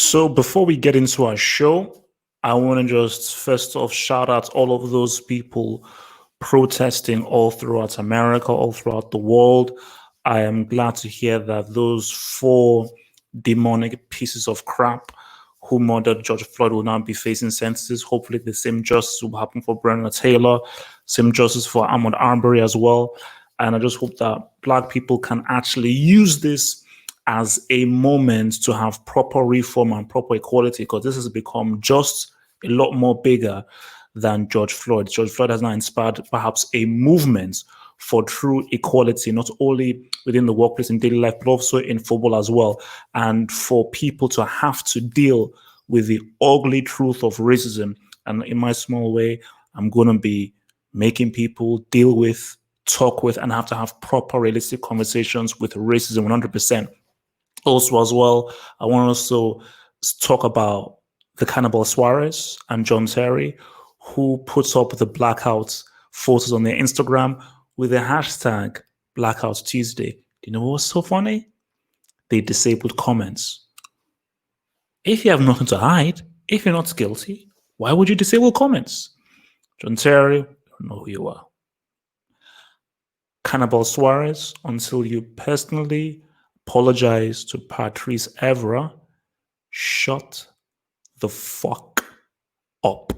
So before we get into our show, I want to just first off shout out all of those people protesting all throughout America, all throughout the world. I am glad to hear that those four demonic pieces of crap who murdered George Floyd will now be facing sentences. Hopefully, the same justice will happen for Breonna Taylor, same justice for Ahmaud Arbery as well. And I just hope that Black people can actually use this as a moment to have proper reform and proper equality, because this has become just a lot more bigger than George Floyd. George Floyd has now inspired perhaps a movement for true equality, not only within the workplace in daily life, but also in football as well. And for people to have to deal with the ugly truth of racism. And in my small way, I'm going to be making people deal with, talk with, and have to have proper, realistic conversations with racism 100%. Also, as well, I want to also talk about the Cannibal Suarez and John Terry, who puts up the blackout photos on their Instagram with the hashtag Blackout Tuesday. Do you know what was so funny? They disabled comments. If you have nothing to hide, if you're not guilty, why would you disable comments? John Terry, I don't know who you are. Cannibal Suarez, until you personally apologize to Patrice Evra, shut the fuck up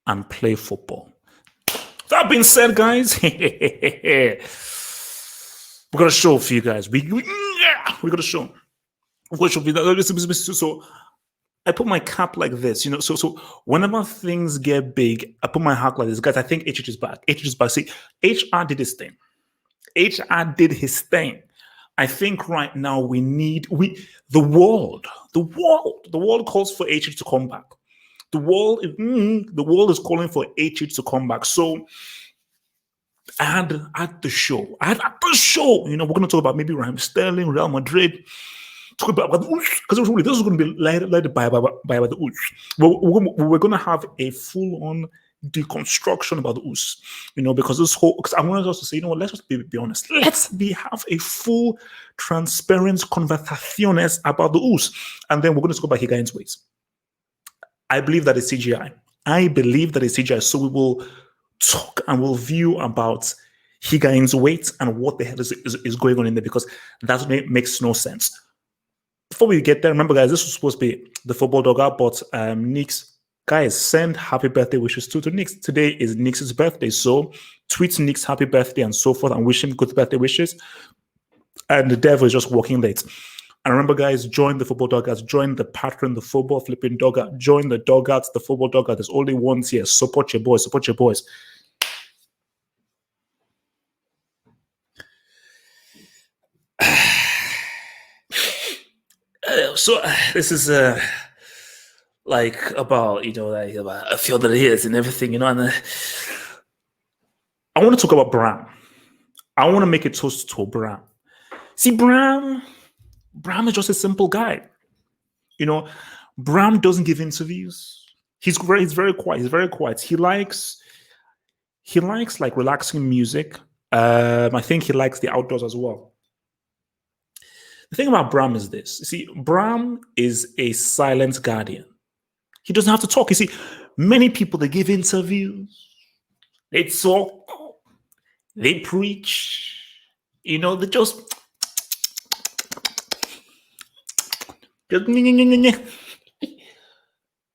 and play football. That being said, guys, we got a show for you guys. We got a show. So I put my cap like this, So whenever things get big, I put my hat like this, guys. I think HH is back. HH is back. See, HR did his thing. HR did his thing. I think right now the world calls for HH to come back. The world is calling for HH to come back. So I had at the show, we're going to talk about maybe Raheem Sterling, Real Madrid, talk about the because really this is going to be led by the Us. We're going to have a full-on deconstruction about the Us, because this whole, because I wanted us to say, let's just be honest. Let's have a full, transparent conversaciones about the Us. And then we're going to talk about Higuain's ways. I believe that it's CGI. So we will talk and we'll view about Higuain's weight and what the hell is going on in there, because that makes no sense. Before we get there, remember, guys, this was supposed to be the football dog out, but Nick's guys, send happy birthday wishes to Nick's. Today is Nick's birthday, so tweet Nick's happy birthday and so forth and wish him good birthday wishes. And the devil is just walking late. And remember, guys, join the football dog out, join the Patreon, the football flipping dog out, join the dog out, the football dog out. There's only one here. Support your boys, support your boys. So this is about a few other years and everything, and I want to talk about Bram. I want to make a toast to Bram. See, Bram is just a simple guy. Bram doesn't give interviews. He's very quiet. He's very quiet. He likes like relaxing music. I think he likes the outdoors as well. The thing about Bram is this. You see, Bram is a silent guardian. He doesn't have to talk. You see, many people, they give interviews, they talk, they preach, they just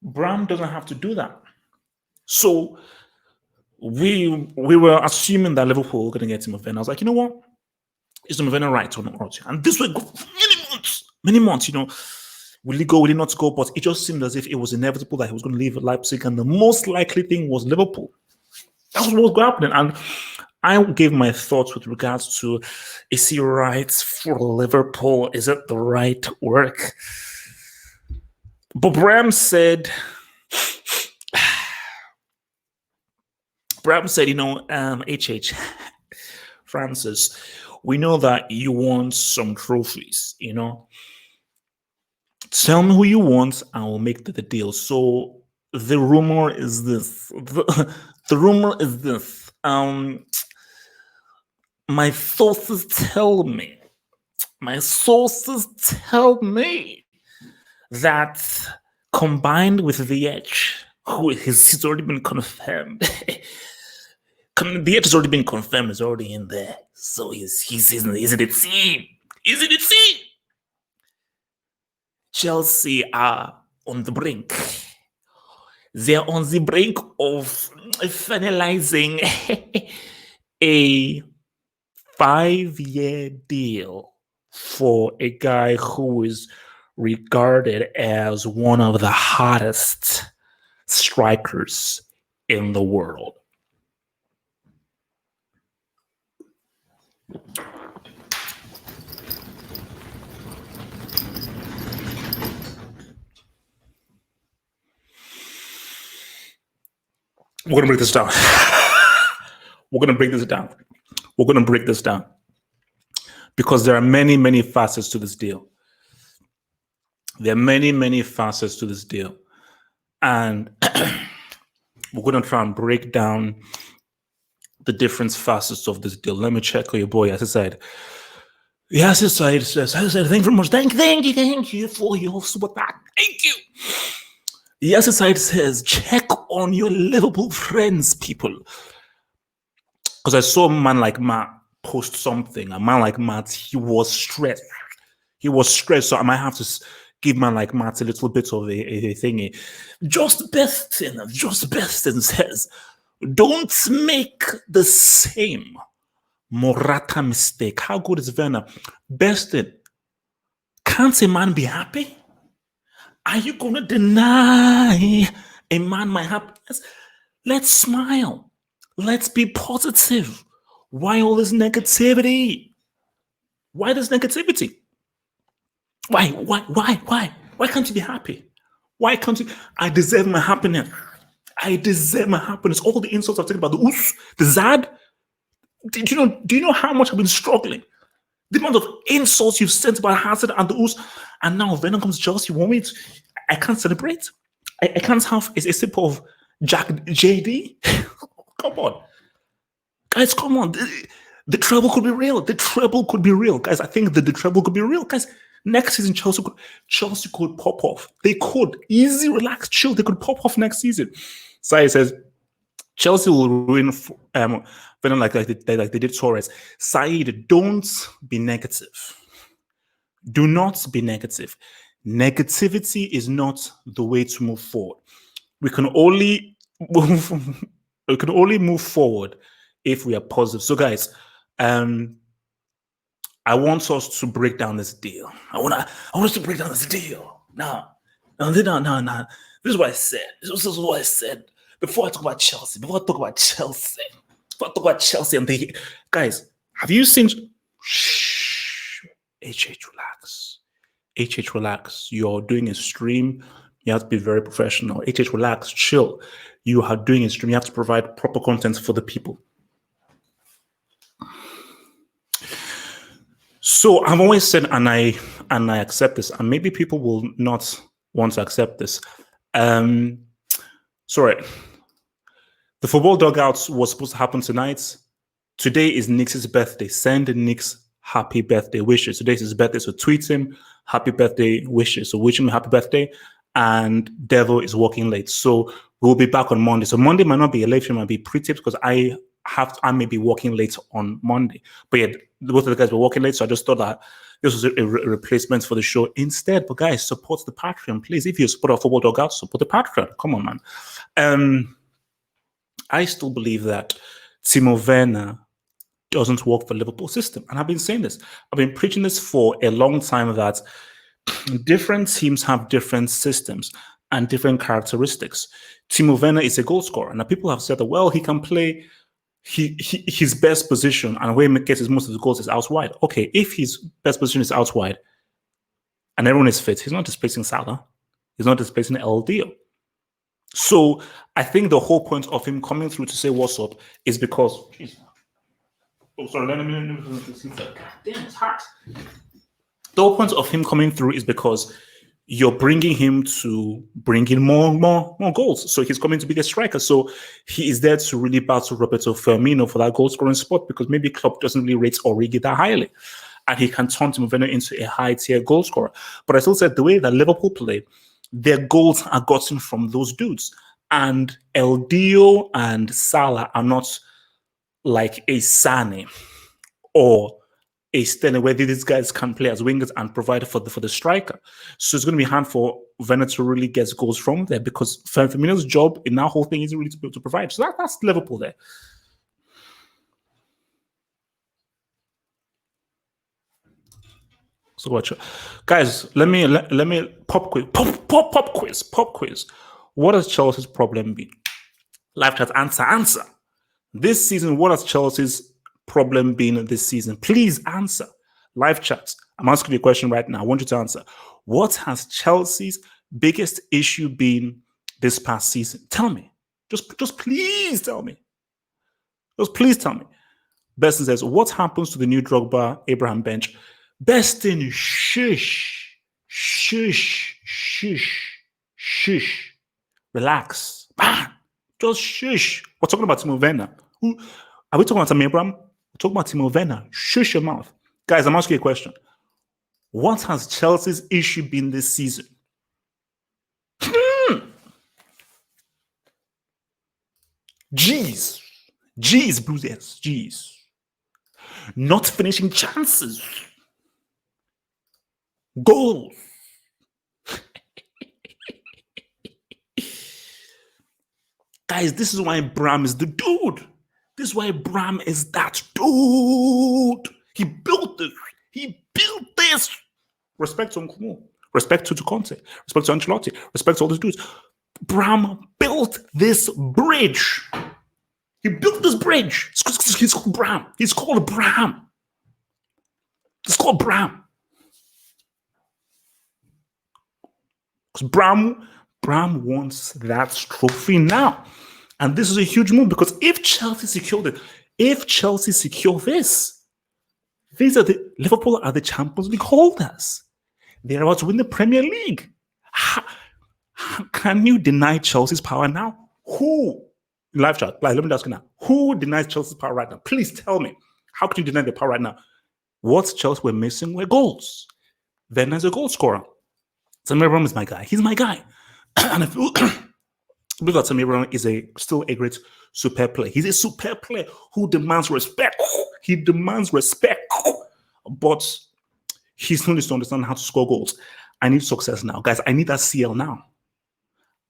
Bram doesn't have to do that. So we were assuming that Liverpool were going to get him a Werner. I was like, you know what? Is the Werner right or not? And this way, many months, will he go, will he not go? But it just seemed as if it was inevitable that he was going to leave Leipzig, and the most likely thing was Liverpool. That was what was happening. And I gave my thoughts with regards to, is he right for Liverpool? Is it the right work? But Bram said, HH, Francis, we know that you want some trophies, Tell me who you want and we'll make the deal. So the rumor is this. The rumor is this. My sources tell me that combined with the edge, who he's already been confirmed. The edge has already been confirmed, is already in there. So he's in the team. He's in the team. Chelsea are on the brink. They're on the brink of finalizing a 5-year deal for a guy who is regarded as one of the hottest strikers in the world. We're going to break this down. We're going to break this down. Because there are many, many facets to this deal. There are many, many facets to this deal. And we're going to try and break down the different facets of this deal. Let me check on your boy, Asaside. Yes, Asaside says, thank you very much. Thank you for your super chat. Thank you. Yes, Asaside says, check on your Liverpool friends, people. Because I saw a man like Matt post something. A man like Matt, he was stressed. So I might have to give man like Matt a little bit of a thingy. Just Beston says, don't make the same Morata mistake. How good is Werner? Beston, can't a man be happy? Are you going to deny a man my happiness? Let's smile. Let's be positive. Why all this negativity? Why this negativity? Why can't you be happy? Why can't you? I deserve my happiness. All the insults I've taken about the oos, the zad. Do you know how much I've been struggling? The amount of insults you've sent about Hazard and the oos, and now Venom comes to Chelsea. You want me to? I can't celebrate. I can't have a sip of Jack JD. Come on. Guys, come on. The treble could be real. Guys, I think the treble could be real. Guys, next season, Chelsea could pop off. They could. Easy, relax, chill. They could pop off next season. Sai says, Chelsea will ruin Venom like they did Torres. Saeed, don't be negative. Do not be negative. Negativity is not the way to move forward. We can only move forward if we are positive. So, guys, I want us to break down this deal. I want us to break down this deal. Now. This is what I said. This is what I said before I talk about Chelsea. And they, guys, have you seen? Shh, relax. You're doing a stream. You have to be very professional. Relax, chill. You are doing a stream. You have to provide proper content for the people. So I've always said, and I accept this, and maybe people will not want to accept this. Sorry. The football dugouts was supposed to happen tonight. Today is Nick's birthday. Send Nick's happy birthday wishes. Today is his birthday, so tweet him happy birthday wishes. So wish him happy birthday. And Devil is working late. So we'll be back on Monday. So Monday might not be a late stream, it might be pre-tips because I may be working late on Monday. But yeah, both of the guys were working late, so I just thought that this was a replacement for the show instead. But guys, support the Patreon, please. If you support our football dugout, support the Patreon. Come on, man. I still believe that Timo Werner doesn't work for Liverpool system. And I've been saying this. I've been preaching this for a long time that different teams have different systems and different characteristics. Timo Werner is a goal scorer. And people have said that, well, he can play his best position and where he gets most of the goals is out wide. Okay, if his best position is out wide and everyone is fit, he's not displacing Salah. He's not displacing LDO. So I think the whole point of him coming through to say what's up is because... Oh, sorry. Let me damn, it's hot. The whole point of him coming through is because you're bringing him to bring in more goals. So he's coming to be the striker. So he is there to really battle Roberto Firmino for that goal scoring spot because maybe Klopp doesn't really rate Origi that highly. and he can turn Timo Werner into a high-tier goal scorer. But I still said the way that Liverpool play, their goals are gotten from those dudes. And El Dio and Salah are not like a Sane or a Sterling, where these guys can play as wingers and provide for the striker. So it's going to be hard for Werner to really get goals from there, because Firmino's job in that whole thing isn't really to be able to provide. So that's Liverpool there. So what, guys? Let me pop quiz. What has Chelsea's problem been? Live chat, answer. This season, what has Chelsea's problem been this season? Please answer. Live chat. I'm asking you a question right now. I want you to answer. What has Chelsea's biggest issue been this past season? Tell me. Just please tell me. Just please tell me. Beston says, what happens to the new Drogba Abraham bench? Beston, shush. Relax. Man, just shush. We're talking about Timo Werner. Are we talking about Abraham? We're talking about Timo Werner. Shush your mouth. Guys, I'm asking you a question. What has Chelsea's issue been this season? Jeez, Bruises. Jeez. Not finishing chances. Goals. Guys, this is why Bram is the dude. This is why Bram is that dude. He built this. Respect to Nkumu. Respect to Conte. Respect to Ancelotti. Respect to all these dudes. Bram built this bridge. He built this bridge. He's called Bram. He's called Bram. It's called Bram. Because Bram wants that trophy now. And this is a huge move, because if Chelsea secure this, Liverpool are the Champions League holders. They're about to win the Premier League. How can you deny Chelsea's power now? Who? Live chat. Let me ask you now. Who denies Chelsea's power right now? Please tell me. How can you deny their power right now? What Chelsea were missing were goals. Werner's a goal scorer. Tammy Abraham is my guy. He's my guy. And I feel that Tammy Abraham is still a great superb player. He's a superb player who demands respect. He demands respect. But he still needs to understand how to score goals. I need success now. Guys, I need that CL now.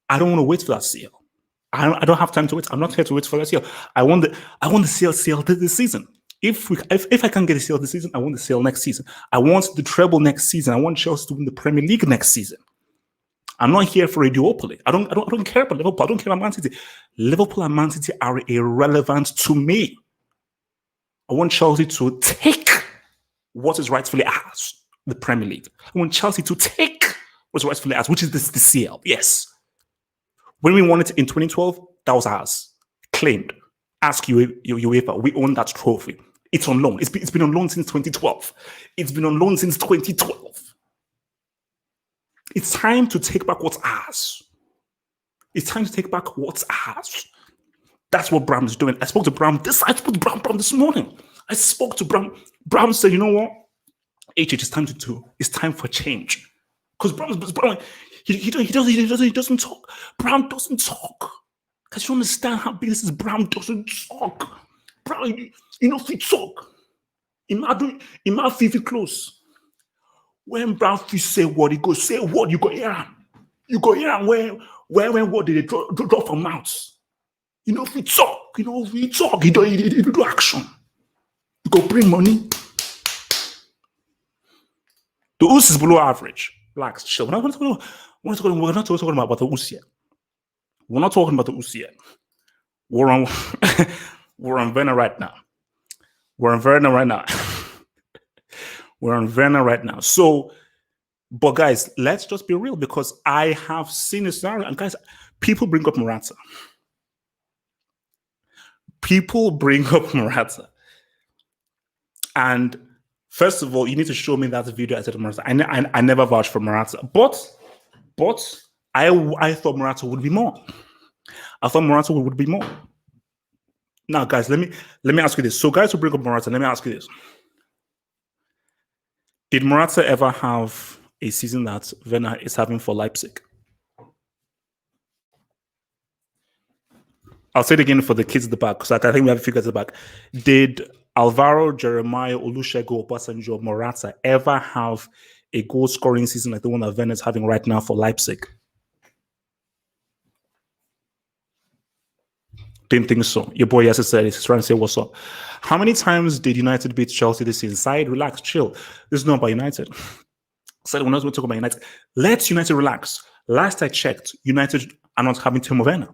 I don't want to wait for that CL. I don't have time to wait. I'm not here to wait for that CL. I want the CL this season. If I can get a CL this season, I want the CL next season. I want the treble next season. I want Chelsea to win the Premier League next season. I'm not here for a duopoly. I don't care about Liverpool. I don't care about Man City. Liverpool and Man City are irrelevant to me. I want Chelsea to take what is rightfully ours, the Premier League. I want Chelsea to take what's rightfully ours, which is the CL. Yes. When we won it in 2012, that was ours. Claimed. Ask UEFA. We own that trophy. It's on loan. It's been on loan since 2012. It's been on loan since 2012. It's time to take back what's ours. It's time to take back what's ours. That's what Bram is doing. I spoke to Bram this morning. I spoke to Bram. Bram said, you know what? it's time for change. Because Bram, he doesn't talk. Bram doesn't talk. Because you don't understand how big this is. Bram doesn't talk. Bram, he talk. Ima Fifi close. When Brown Fish say what, he goes, say what, you go hear him. You go hear him when what did they drop from mouths? If we talk, he do action. You go bring money. The US is below average. Relax, chill. We're not talking about the US yet. We're not talking about the US yet. We're on Werner right now. We're on Werner right now. So, but guys, let's just be real, because I have seen a scenario. And guys, people bring up Morata. And first of all, you need to show me that video I said to Morata. I never vouched for Morata. But I thought Morata would be more. Now, guys, let me ask you this. So, guys who bring up Morata, let me ask you this. Did Morata ever have a season that Werner is having for Leipzig? I'll say it again for the kids at the back, because I think we have a few guys at the back. Did Alvaro, Jeremiah, Olusegun, Obasanjo, Morata ever have a goal-scoring season like the one that Werner is having right now for Leipzig? Didn't think so. Your boy Yasser said he's trying to say what's up. How many times did United beat Chelsea this season? Side, relax, chill. This is not about United. Side, we're not going to talk about United. Let United relax. Last I checked, United are not having Timo Werner.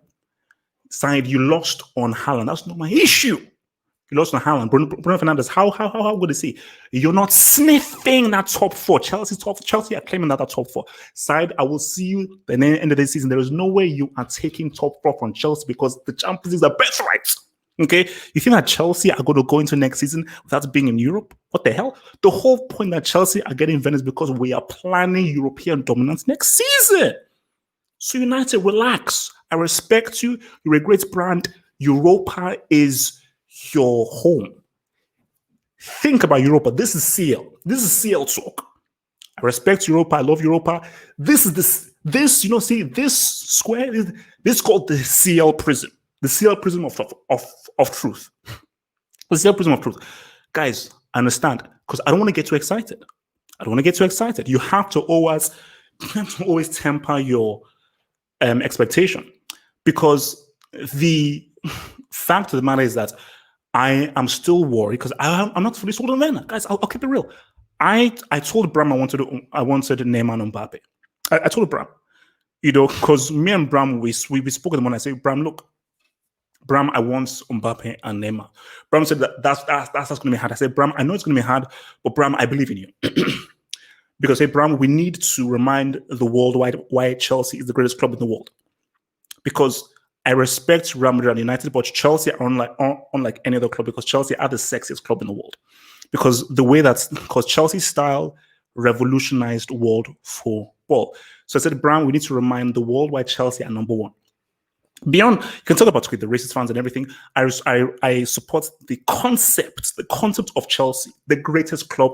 Side, you lost on Haaland. That's not my issue. You lost on Haaland. Bruno Fernandes, how good is he? You're not sniffing that top four. Chelsea are claiming that top four. Side, I will see you at the end of the season. There is no way you are taking top four from Chelsea because the Champions League is the best right. Okay? You think that Chelsea are going to go into next season without being in Europe? What the hell? The whole point that Chelsea are getting Venice because we are planning European dominance next season. So United, relax. I respect you. You're a great brand. Europa is your home. Think about Europa. This is CL. This is CL talk. I respect Europa. I love Europa. This is this square. This is called the CL prism. The CL prism of truth. The CL prism of truth. Guys, I understand because I don't want to get too excited. You have to always temper your expectation, because the fact of the matter is that I am still worried because I'm not fully sold on Werner. Guys, I'll keep it real. I told Bram I wanted Neymar and Mbappe. I told Bram, because me and Bram we spoke to them when I said, Bram, look, Bram, I want Mbappe and Neymar. Bram said that's going to be hard. I said, Bram, I know it's going to be hard, but Bram, I believe in you. Because, hey, Bram, we need to remind the world why Chelsea is the greatest club in the world. Because I respect Real Madrid and United, but Chelsea are unlike any other club, because Chelsea are the sexiest club in the world. Because Chelsea's style revolutionized world football. So I said, Bram, we need to remind the world why Chelsea are number one. Beyond, you can talk about the racist fans and everything. I support the concept of Chelsea, the greatest club.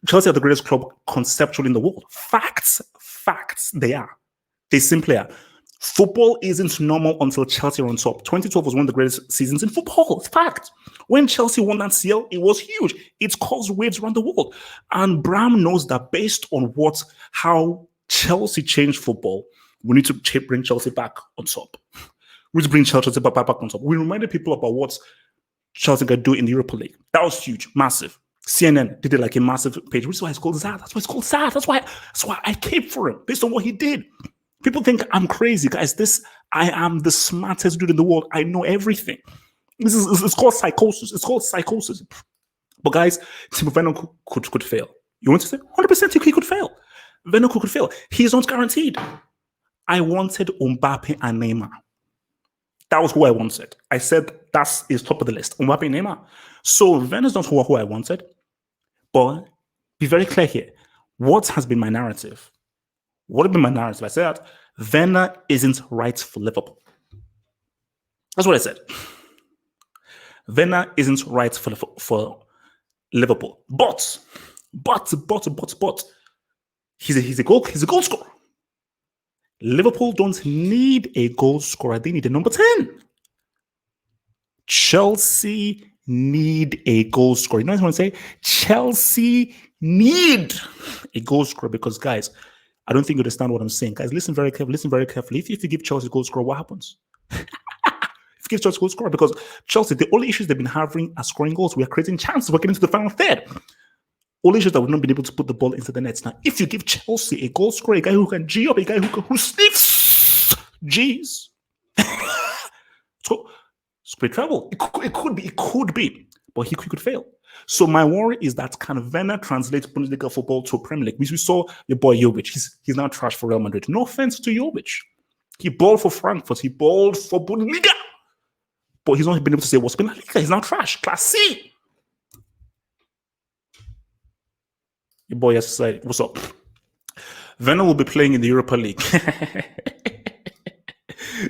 Chelsea are the greatest club conceptually in the world. Facts, they are. They simply are. Football isn't normal until Chelsea are on top. 2012 was one of the greatest seasons in football. It's fact. When Chelsea won that CL, it was huge. It caused waves around the world. And Bram knows that based on how Chelsea changed football, we need to bring Chelsea back on top. We need to bring Chelsea back on top. We reminded people about what Chelsea could do in the Europa League. That was huge, massive. CNN did it like a massive page, which is why it's called ZAD. That's why it's called ZAD. That's why I came for him based on what he did. People think I'm crazy, guys. I am the smartest dude in the world. I know everything. It's called psychosis. But guys, Timo Werner could fail. You want to say 100% he could fail. Werner could fail. He's not guaranteed. I wanted Mbappe and Neymar. That was who I wanted. I said that is top of the list. Mbappe and Neymar. So Werner's not who I wanted. But be very clear here. What has been my narrative? What has been my narrative? I said Werner isn't right for Liverpool. That's what I said. Werner isn't right for Liverpool. But he's a goal scorer. Liverpool don't need a goal scorer. They need a number 10. Chelsea need a goal scorer. You know what I want to say? Chelsea need a goal scorer because, guys, I don't think you understand what I'm saying. Guys, listen very carefully. If you give Chelsea a goal scorer, what happens? If you give Chelsea a goal scorer, because Chelsea, the only issues they've been having are scoring goals. We are creating chances. We're getting to the final third. Only issues that we've not been able to put the ball into the nets. Now, if you give Chelsea a goal scorer, a guy who can G up, a guy who sniffs G's, so great travel. It could be, but he could fail. So my worry is that can Werner translate Bundesliga football to Premier League? We saw your boy Jovic. He's now trash for Real Madrid. No offense to Jovic. He balled for Frankfurt. He balled for Bundesliga. But he's not been able to say what's been Liga. He's now trash. Class C. Your boy has said, what's up? Werner will be playing in the Europa League.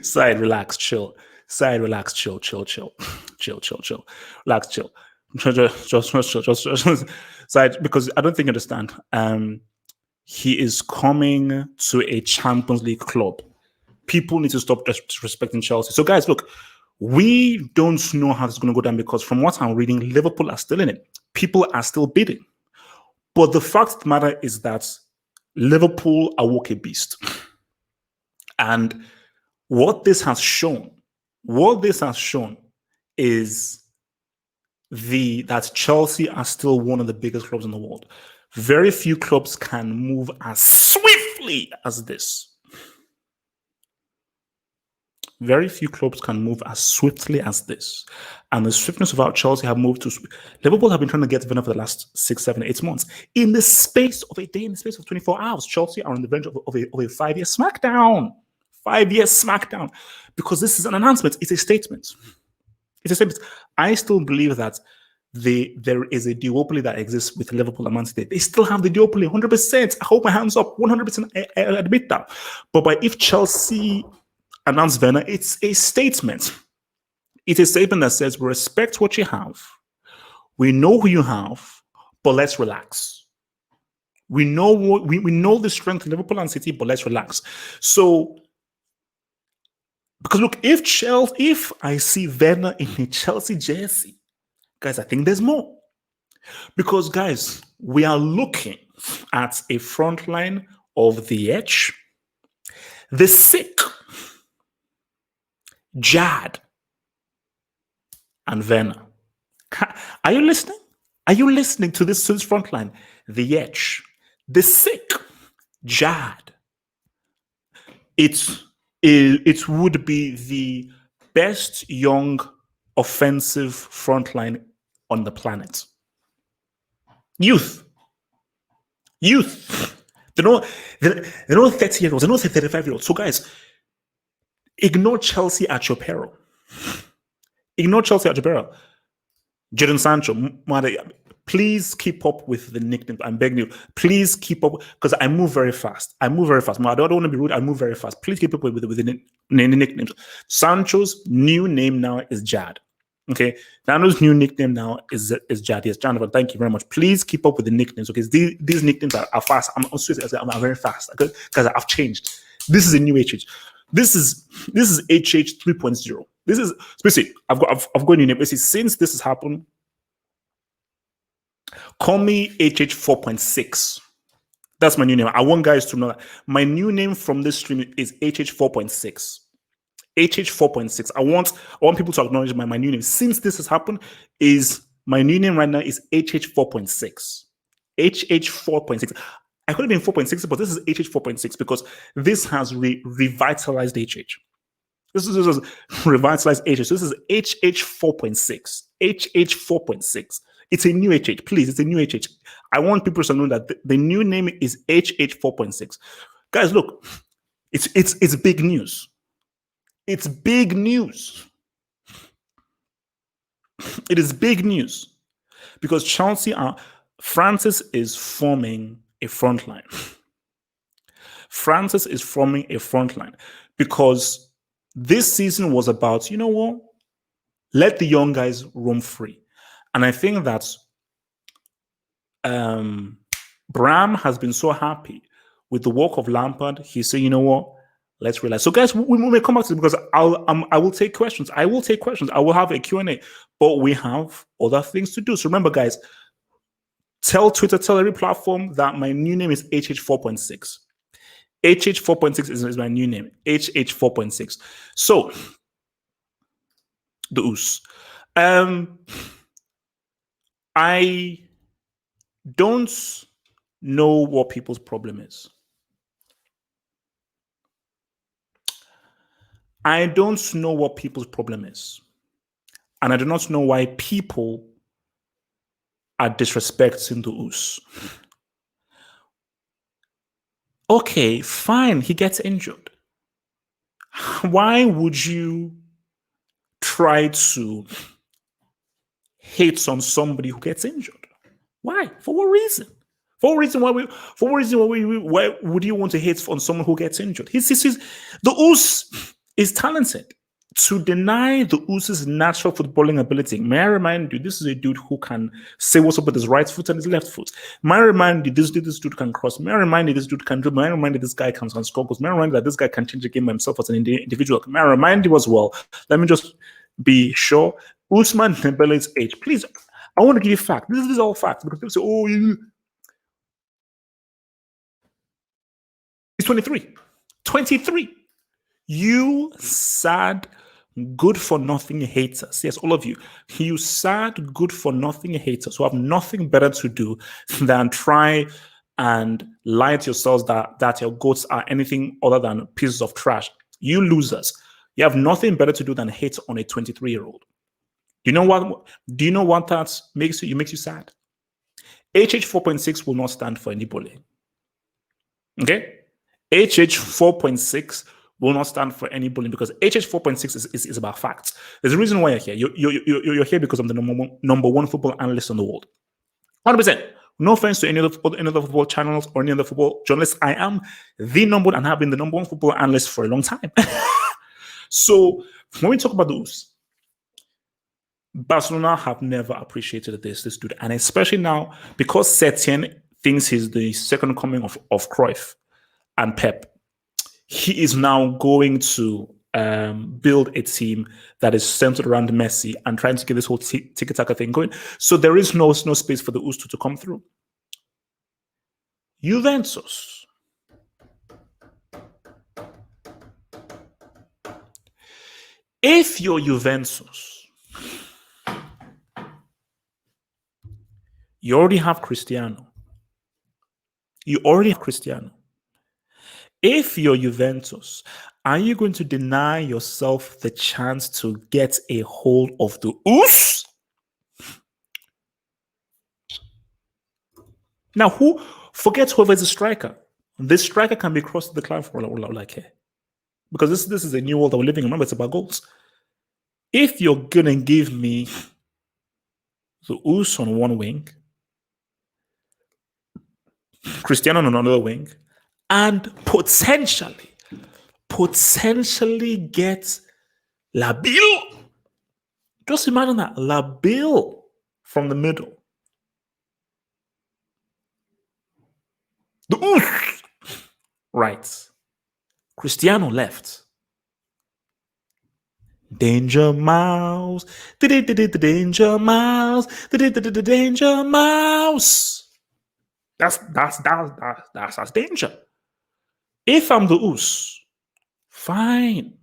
Side, relax, chill. Side, relax, chill. Relax, chill. Because I don't think you understand. He is coming to a Champions League club. People need to stop disrespecting Chelsea. So, guys, look, we don't know how it's going to go down because from what I'm reading, Liverpool are still in it. People are still bidding. But the fact of the matter is that Liverpool awoke a beast. And what this has shown is that Chelsea are still one of the biggest clubs in the world. Very few clubs can move as swiftly as this. Very few clubs can move as swiftly as this. And the swiftness of how Chelsea have moved to... Liverpool have been trying to get Werner for the last 6, 7, 8 months. In the space of a day, in the space of 24 hours, Chelsea are on the verge of a 5-year smackdown. 5-year smackdown. Because this is an announcement. It's a statement. It's a statement. I still believe that there is a duopoly that exists with Liverpool and Man City. They still have the duopoly, 100%. I hold my hands up, 100%. I admit that. But if Chelsea announce Werner, it's a statement. It's a statement that says, we respect what you have. We know who you have, but let's relax. We know the strength of Liverpool and City, but let's relax. So, because look, if I see Werner in a Chelsea jersey, guys, I think there's more. Because, guys, we are looking at a front line of the edge, the sick, Jad, and Werner. Are you listening? Are you listening to this front line? The edge, the sick, Jad. It would be the best young offensive front line on the planet. Youth. They're not 30-year-olds. They're not 35-year-olds. So, guys, ignore Chelsea at your peril. Jadon Sancho, please keep up with the nickname. I'm begging you. Please keep up because I move very fast. I don't want to be rude. I move very fast. Please keep up with the nicknames. Sancho's new name now is Jad. Okay, Dano's new nickname now is Jad. Yes, Jonathan, thank you very much. Please keep up with the nicknames. Okay, these nicknames are fast. I'm very fast because I've changed. This is a new HH. This is HH 3.0. This is basically I've got a new name. Basically, since this has happened, call me HH 4.6. That's my new name. I want guys to know that my new name from this stream is HH 4.6. HH 4.6. I want people to acknowledge my new name. Since this has happened, is my new name right now is HH 4.6. HH 4.6. I could have been 4.6, but this is HH 4.6 because this has revitalized HH. This is revitalized HH. So this is HH 4.6. HH 4.6. It's a new HH. Please, it's a new HH. I want people to know that the new name is HH 4.6. Guys, look, it's big news. It's big news. It is big news because Francis is forming a front line. Francis is forming a front line because this season was about, you know what? Let the young guys roam free. And I think that Bram has been so happy with the work of Lampard. He said, you know what? Let's realize. So, guys, we may come back to it because I will take questions. I will take questions. I will have a Q&A. But we have other things to do. So remember, guys, tell Twitter, tell every platform that my new name is HH 4.6. HH 4.6 is my new name. HH 4.6. So, the Oos. I don't know what people's problem is. I don't know what people's problem is. And I do not know why people are disrespecting the Oos. Okay, fine, he gets injured. Why would you try to hate on somebody who gets injured? Why? For what reason? Why would you want to hate on someone who gets injured? The Oos is talented. To deny the Us's natural footballing ability, may I remind you, this is a dude who can say what's up with his right foot and his left foot. May I remind you, this dude can cross. May I remind you, this dude can do. May I remind you, this guy can score goals. May I remind you that this guy can change the game by himself as an individual. May I remind you as well, let me just be sure, Usman Dembele's age. Please, I want to give you fact. This is all facts. Because people say, oh, he's 23. 23. You sad, good for nothing haters. Yes, all of you. You sad, good for nothing haters who have nothing better to do than try and lie to yourselves that your goats are anything other than pieces of trash. You losers. You have nothing better to do than hate on a 23-year-old. Do you know what that makes you sad? HH 4.6 will not stand for any bullying. Okay? HH 4.6 will not stand for any bullying because HH 4.6 is about facts. There's a reason why you're here. You're here because I'm the number one football analyst in the world. 100%. No offense to any other football channels or any other football journalists. I am the number one and have been the number one football analyst for a long time. So when we talk about those, Barcelona have never appreciated this dude, and especially now because Setien thinks he's the second coming of Cruyff and Pep. He is now going to build a team that is centered around Messi and trying to get this whole tiki-taka thing going. So there is no space for the Usto to come through. Juventus. If you're Juventus, you already have Cristiano. If you're Juventus, are you going to deny yourself the chance to get a hold of the Us? Now, forget whoever is a striker. This striker can be crossed the decline for like here. Because this is a new world that we're living in. Remember, it's about goals. If you're going to give me the Us on one wing, Cristiano on another wing, and potentially get Labille. Just imagine that. Labille from the middle. The Us. Right. Cristiano left. Danger Mouse. Danger Mouse. Danger Mouse. That's danger. If I'm the Us, fine,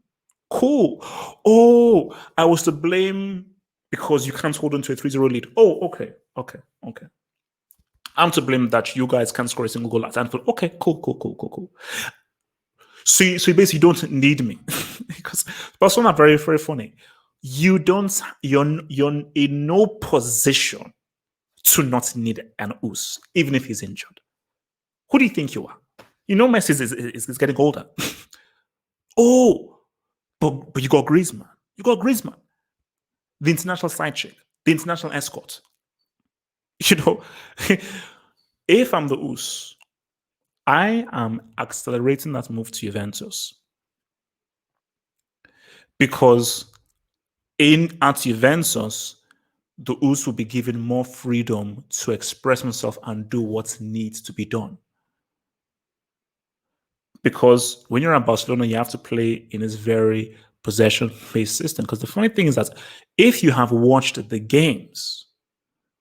cool. Oh, I was to blame because you can't hold on to a 3-0 lead. Oh, okay. I'm to blame that you guys can't score a single goal at Anfield. Okay, cool. So you basically don't need me because Barcelona are very, very funny. You're in no position to not need an Us, even if he's injured. Who do you think you are? You know Messi is getting older. Oh, but you got Griezmann. The international side chick, the international escort. You know, if I'm the Us, I am accelerating that move to Juventus. Because at Juventus, the Us will be given more freedom to express himself and do what needs to be done. Because when you're at Barcelona, you have to play in this very possession-based system. Because the funny thing is that if you have watched the games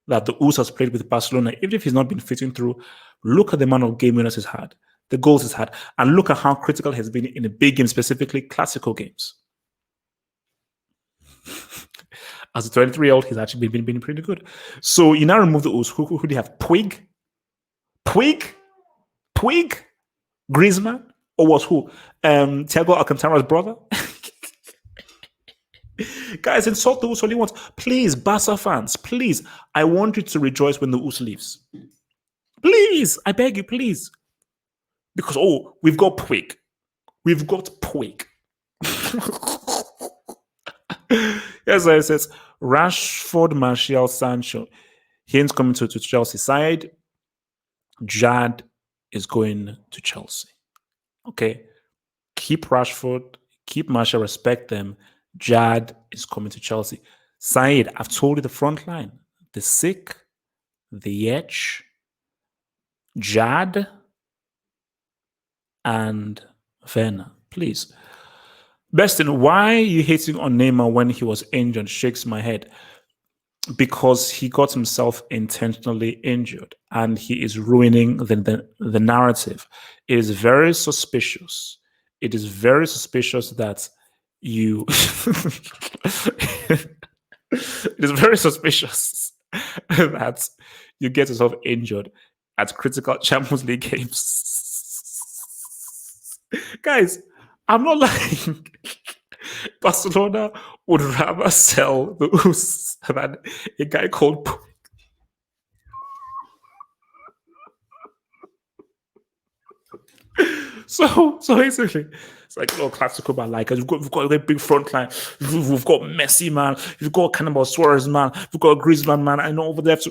that the Us has played with Barcelona, even if he's not been fitting through, look at the amount of game winners he's had, the goals he's had, and look at how critical he's been in a big game, specifically classical games. As a 23-year-old, he's actually been pretty good. So you now remove the Us. Who do you have? Puig? Griezmann? Or was who? Thiago Alcantara's brother? Guys, insult the Us all you want. Please, Barca fans, please. I want you to rejoice when the Us leaves. Please, I beg you, please. Because, we've got Puig. Yes, it says Rashford, Martial, Sancho. He ain't coming to Chelsea side. Jad is going to Chelsea. Okay. Keep Rashford, keep Martial, respect them. Jad is coming to Chelsea. Said, I've told you the front line. The sick, the Etch, Jad, and Werner. Please. Bestin, why are you hating on Neymar when he was injured? Shakes my head. Because he got himself intentionally injured and he is ruining the narrative. It is very suspicious. It is very suspicious that you... It is very suspicious that you get yourself injured at critical Champions League games. Guys, I'm not lying. Barcelona would rather sell the Us than a guy called So basically, it's like classical man. Like we've got a big front line. We've got Messi, man. We've got Cannibal Suarez, man. We've got Griezmann, man. I know over there. Got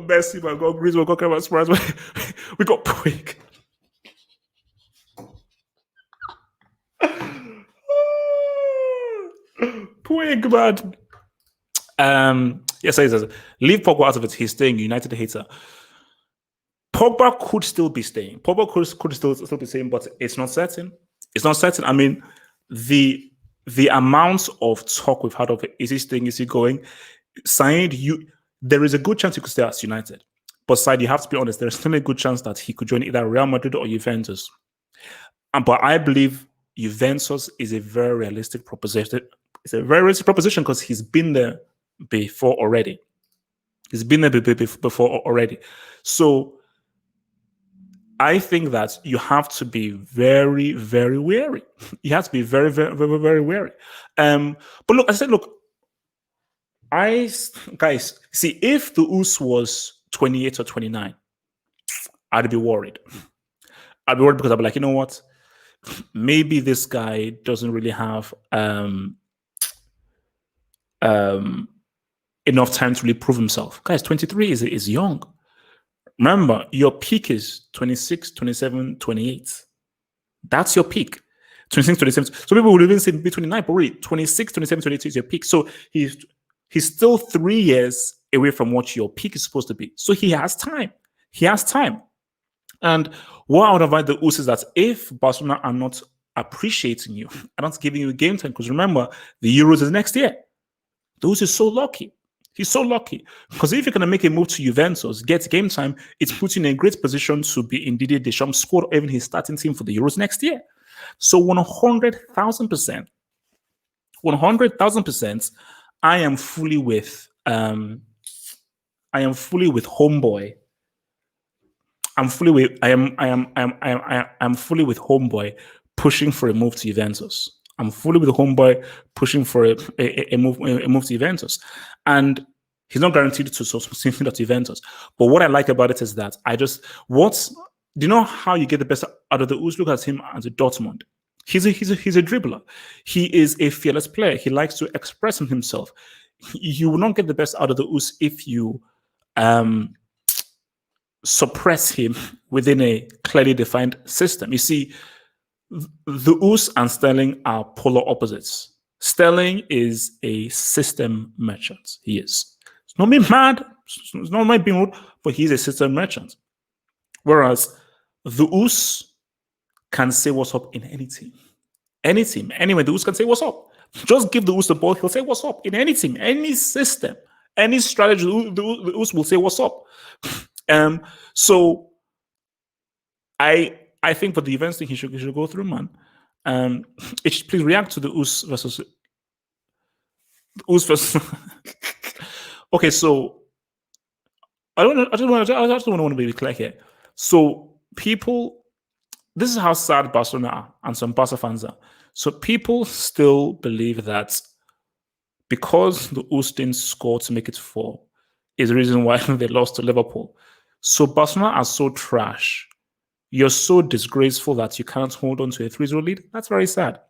Messi, man. Got Griezmann. Got Cannibal Suarez. We got Puig. Puig, man. Yes, he says, leave Pogba out of it. He's staying. United hater. Pogba could still be staying. Pogba could still be staying, but it's not certain. It's not certain. I mean, the amount of talk we've had of it, is he staying? Is he going? Sane, there is a good chance he could stay at United. But Side, you have to be honest, there's still a good chance that he could join either Real Madrid or Juventus. But I believe Juventus is a very realistic proposition. It's a very realistic proposition because he's been there before already. He's been there before already. So I think that you have to be very, very wary. You have to be very, very, very, very wary. But look, I said, look, guys, see, if the Us was 28 or 29, I'd be worried. I'd be worried because I'd be like, you know what? Maybe this guy doesn't really have enough time to really prove himself. Guys, 23 is young. Remember, your peak is 26, 27, 28. That's your peak. 26, 27. So people would even say be 29, but really 26, 27, 28 is your peak. So he's still 3 years away from what your peak is supposed to be. So he has time. He has time. And what I would advise the Us is that if Barcelona are not appreciating you, are not giving you game time, because remember, the Euros is next year. The Us is so lucky. He's so lucky. Because if you're going to make a move to Juventus, get game time, it puts you in a great position to be in Didier Deschamps' squad or even his starting team for the Euros next year. So 100,000%, 100,000%, I am fully with Homeboy. I'm fully with Homeboy pushing for a move to Juventus. I'm fully with Homeboy pushing for a move to Juventus. And he's not guaranteed to something at Juventus. But what I like about it is that do you know how you get the best out of the Us? Look at him as a Dortmund. He's a dribbler. He is a fearless player. He likes to express himself. You will not get the best out of the Us if you suppress him within a clearly defined system. You see, the Us and Sterling are polar opposites. Sterling is a system merchant. He is. It's not me mad. It's not my being rude, but he's a system merchant. Whereas the Us can say what's up in any team. Any team. Anyway, the Us can say what's up. Just give the Us the ball. He'll say what's up in any team, any system, any strategy. The Us will say what's up. So I think for the events thing, he should go through, man. Please react to the Us versus. Okay, so I just want to be clear here. So people, this is how sad Barcelona are, and some Barca fans are. So people still believe that because the Us didn't score to make it 4 is the reason why they lost to Liverpool. So Barcelona are so trash. You're so disgraceful that you can't hold on to a 3-0 lead. That's very sad.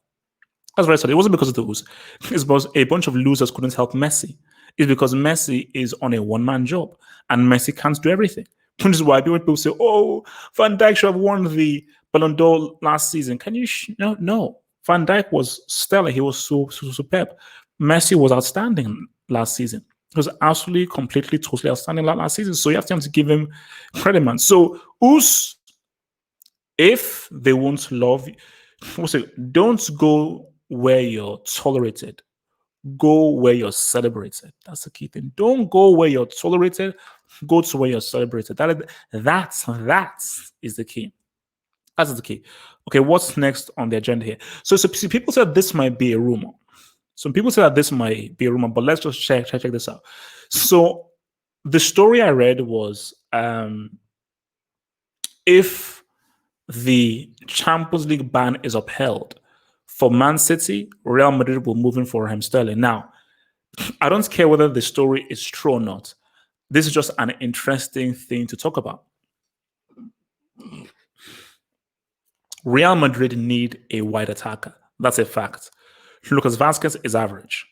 That's very sad. It wasn't because of the Us. It's because a bunch of losers couldn't help Messi. It's because Messi is on a one-man job and Messi can't do everything. Which is why people say, "Oh, Van Dijk should have won the Ballon d'Or last season." Can you? No. Van Dijk was stellar. He was so superb. Messi was outstanding last season. He was absolutely, completely, totally outstanding last season. So you have to give him credit, man. So if they won't love you, don't go where you're tolerated. Go where you're celebrated. That's the key thing. Don't go where you're tolerated. Go to where you're celebrated. That is the key. That's the key. Okay, what's next on the agenda here? So people said this might be a rumor. Some people say that this might be a rumor, but let's just check this out. So the story I read was if the Champions League ban is upheld for Man City, Real Madrid will move in for Raheem Sterling. Now, I don't care whether the story is true or not. This is just an interesting thing to talk about. Real Madrid need a wide attacker. That's a fact. Lucas Vazquez is average,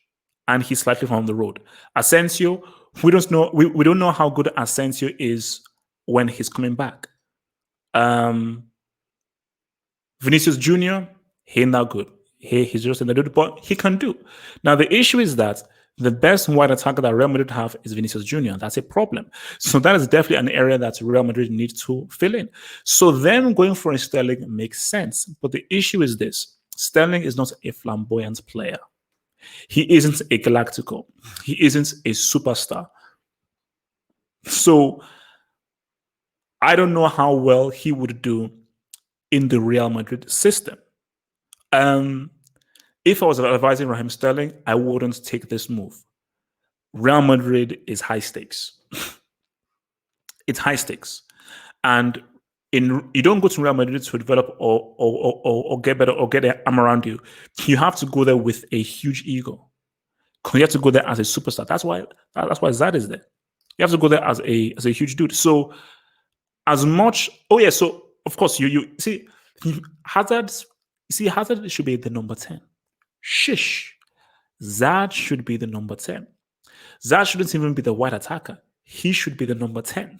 and he's slightly from the road. Asensio, we don't know how good Asensio is when he's coming back. Vinicius Jr., he ain't that good. He's just in the good, but he can do. Now the issue is that the best wide attacker that Real Madrid have is Vinicius Jr. That's a problem. So that is definitely an area that Real Madrid needs to fill in. So then going for a Sterling makes sense. But the issue is this. Sterling is not a flamboyant player. He isn't a Galactico. He isn't a superstar. So I don't know how well he would do in the Real Madrid system. If I was advising Raheem Sterling, I wouldn't take this move. Real Madrid is high stakes. It's high stakes. And you don't go to Real Madrid to develop or get better or get an arm around you. You have to go there with a huge ego. You have to go there as a superstar. That's why Zad is there. You have to go there as a huge dude. So as much, so of course you see Hazard should be the number 10. Shish. Zad should be the number 10. Zad shouldn't even be the wide attacker. He should be the number 10.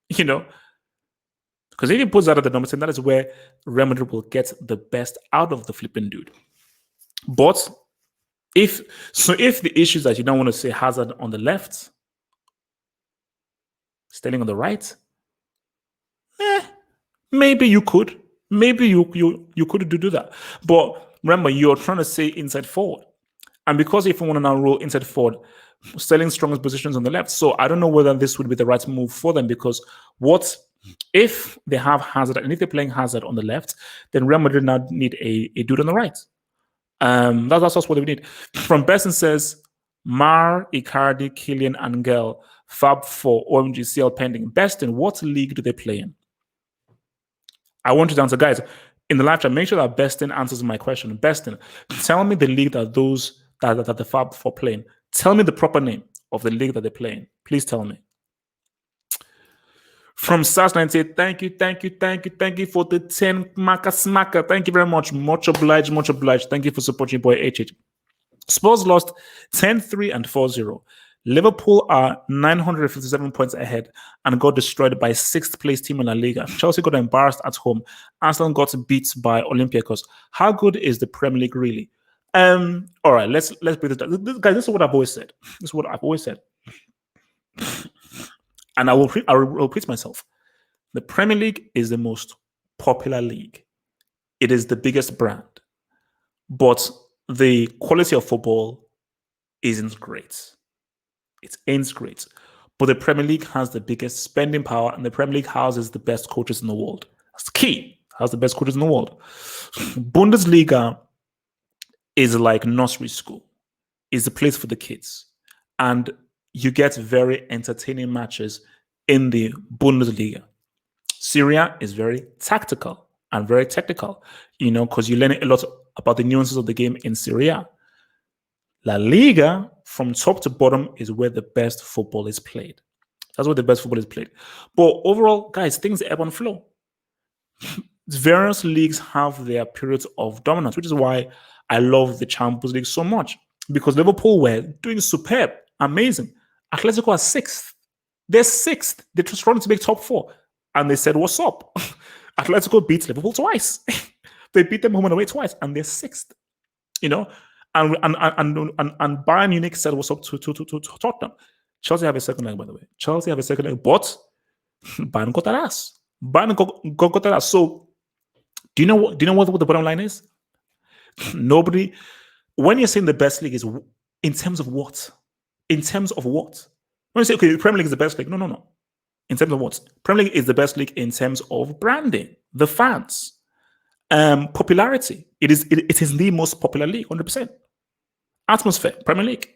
Because if you put Zad at the number 10, that is where Real Madrid will get the best out of the flipping dude. But if the issue is that you don't want to say Hazard on the left, Sterling on the right, maybe you could. Maybe you could do that. But remember, you're trying to say inside forward. And because if you want to now roll inside forward, Sterling's strongest positions on the left. So I don't know whether this would be the right move for them, because what if they have Hazard, and if they're playing Hazard on the left, then Real Madrid now need a dude on the right. That's what they need. From Besson says, Mar, Icardi, Kylian, Angel, Fab 4, OMGCL pending. Beston, what league do they play in? I want you to answer, guys. In the live chat, make sure that Beston answers my question. Beston, tell me the league that the Fab 4 playing. Tell me the proper name of the league that they're playing. Please tell me. From SAS98, thank you for the 10 smacker. Thank you very much. Much obliged. Thank you for supporting boy HH. Spurs lost 10-3 and 4-0. Liverpool are 957 points ahead and got destroyed by 6th place team in La Liga. Chelsea got embarrassed at home. Arsenal got beat by Olympiacos. How good is the Premier League really? All right, let's break this down. Guys, this is what I've always said. And I will repeat myself. The Premier League is the most popular league. It is the biggest brand. But the quality of football isn't great. It ain't great. But the Premier League has the biggest spending power, and the Premier League houses the best coaches in the world. That's the key. Has the best coaches in the world. Bundesliga is like nursery school. It's a place for the kids. And you get very entertaining matches in the Bundesliga. Serie A is very tactical and very technical, because you learn a lot about the nuances of the game in Serie A. La Liga, from top to bottom, is where the best football is played. That's where the best football is played. But overall, guys, things ebb and flow. Various leagues have their periods of dominance, which is why I love the Champions League so much. Because Liverpool were doing superb, amazing. Atletico are 6th. They're sixth. They're just running to make top four. And they said, what's up? Atletico beat Liverpool twice. They beat them home and away twice, and they're sixth. You know, and Bayern Munich said, what's up to Tottenham. Chelsea have a second leg, by the way. Chelsea have a second leg, but Bayern got that ass. Bayern got that ass. So do you know what the bottom line is? Nobody, when you're saying the best league is in terms of what? In terms of what? When you say, okay, the Premier League is the best league. No. In terms of what? Premier League is the best league in terms of branding, the fans, popularity. It is the most popular league, 100%. Atmosphere, Premier League.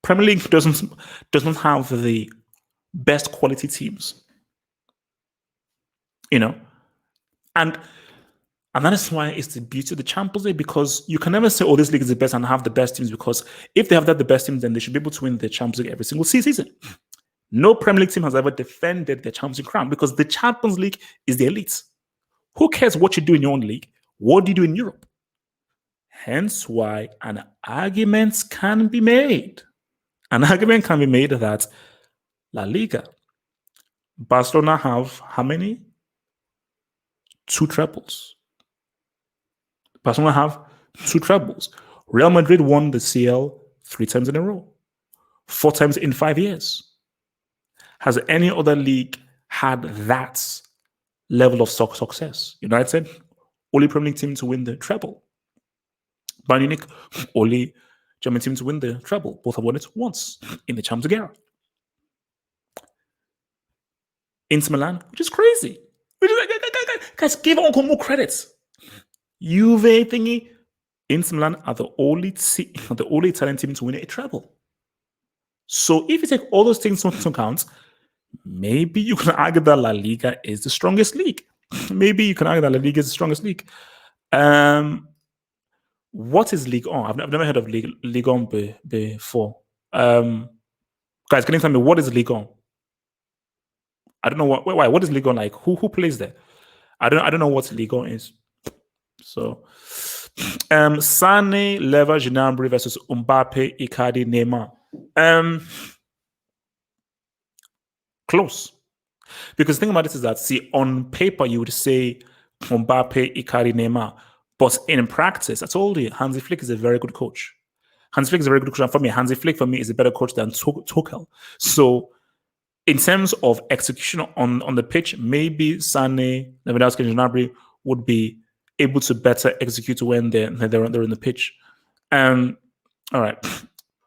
Premier League doesn't have the best quality teams. You know? And that is why it's the beauty of the Champions League, because you can never say, oh, this league is the best and have the best teams, because if they have the best teams, then they should be able to win the Champions League every single season. No Premier League team has ever defended the Champions League crown, because the Champions League is the elite. Who cares what you do in your own league? What do you do in Europe? Hence why an argument can be made. An argument can be made that La Liga, Barcelona have how many? 2 trebles. Barcelona have 2 trebles. Real Madrid won the CL 3 times in a row, 4 times in 5 years. Has any other league had that level of success? United, only Premier League team to win the treble. Bayern Munich, only German team to win the treble. Both have won it once in the Champions League era. Inter Milan, which is crazy. Guys, give Uncle more credits. Juve thingy. Inter Milan are the only Italian team to win a treble. So if you take all those things into account, maybe you can argue that La Liga is the strongest league. Maybe you can argue that La Liga is the strongest league. What is Ligue 1? I've never heard of Ligue 1 before. Guys, can you tell me what is Ligue 1? I don't know why. What is Ligue 1 like? Who plays there? I don't know what Ligue 1 is. So, Sane, Lever, Gnabry versus Mbappe, Icardi, Neymar. Close. Because the thing about it is that, see, on paper you would say Mbappe, Icardi, Neymar, but in practice, I told you, Hansi Flick is a very good coach. Hansi Flick is a very good coach, and for me, Hansi Flick is a better coach than Tuchel. So, in terms of execution on the pitch, maybe Sane, Lewandowski, and Gnabry would be able to better execute when they're in the pitch. All right.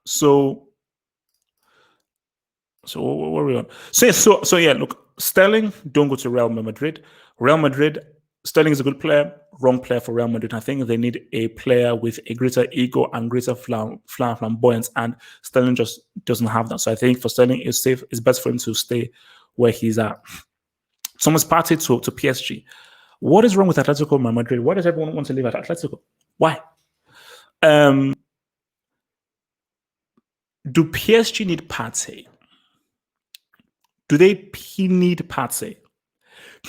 So what are we on? So yeah, look, Sterling, don't go to Real Madrid. Real Madrid, Sterling is a good player, wrong player for Real Madrid. I think they need a player with a greater ego and greater flamboyance, and Sterling just doesn't have that. So I think for Sterling, it's best for him to stay where he's at. Thomas Partey to PSG. What is wrong with Atletico Madrid? Why does everyone want to leave at Atletico? Why? Do PSG need Partey? Do they need Partey?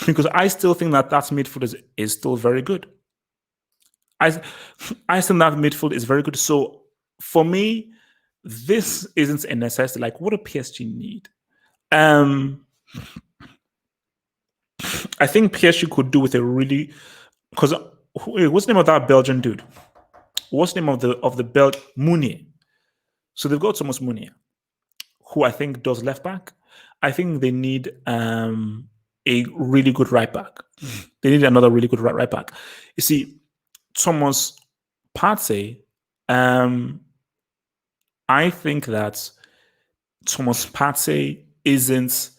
Because I still think that midfield is still very good. I think that midfield is very good. So for me, this isn't a necessity. Like, what do PSG need? I think PSG could do with a really, because what's the name of that Belgian dude? What's the name of the Belgian Meunier? So they've got Thomas Meunier, who I think does left back. I think they need a really good right back. They need another really good right back. You see, Thomas Partey, I think that Thomas Partey isn't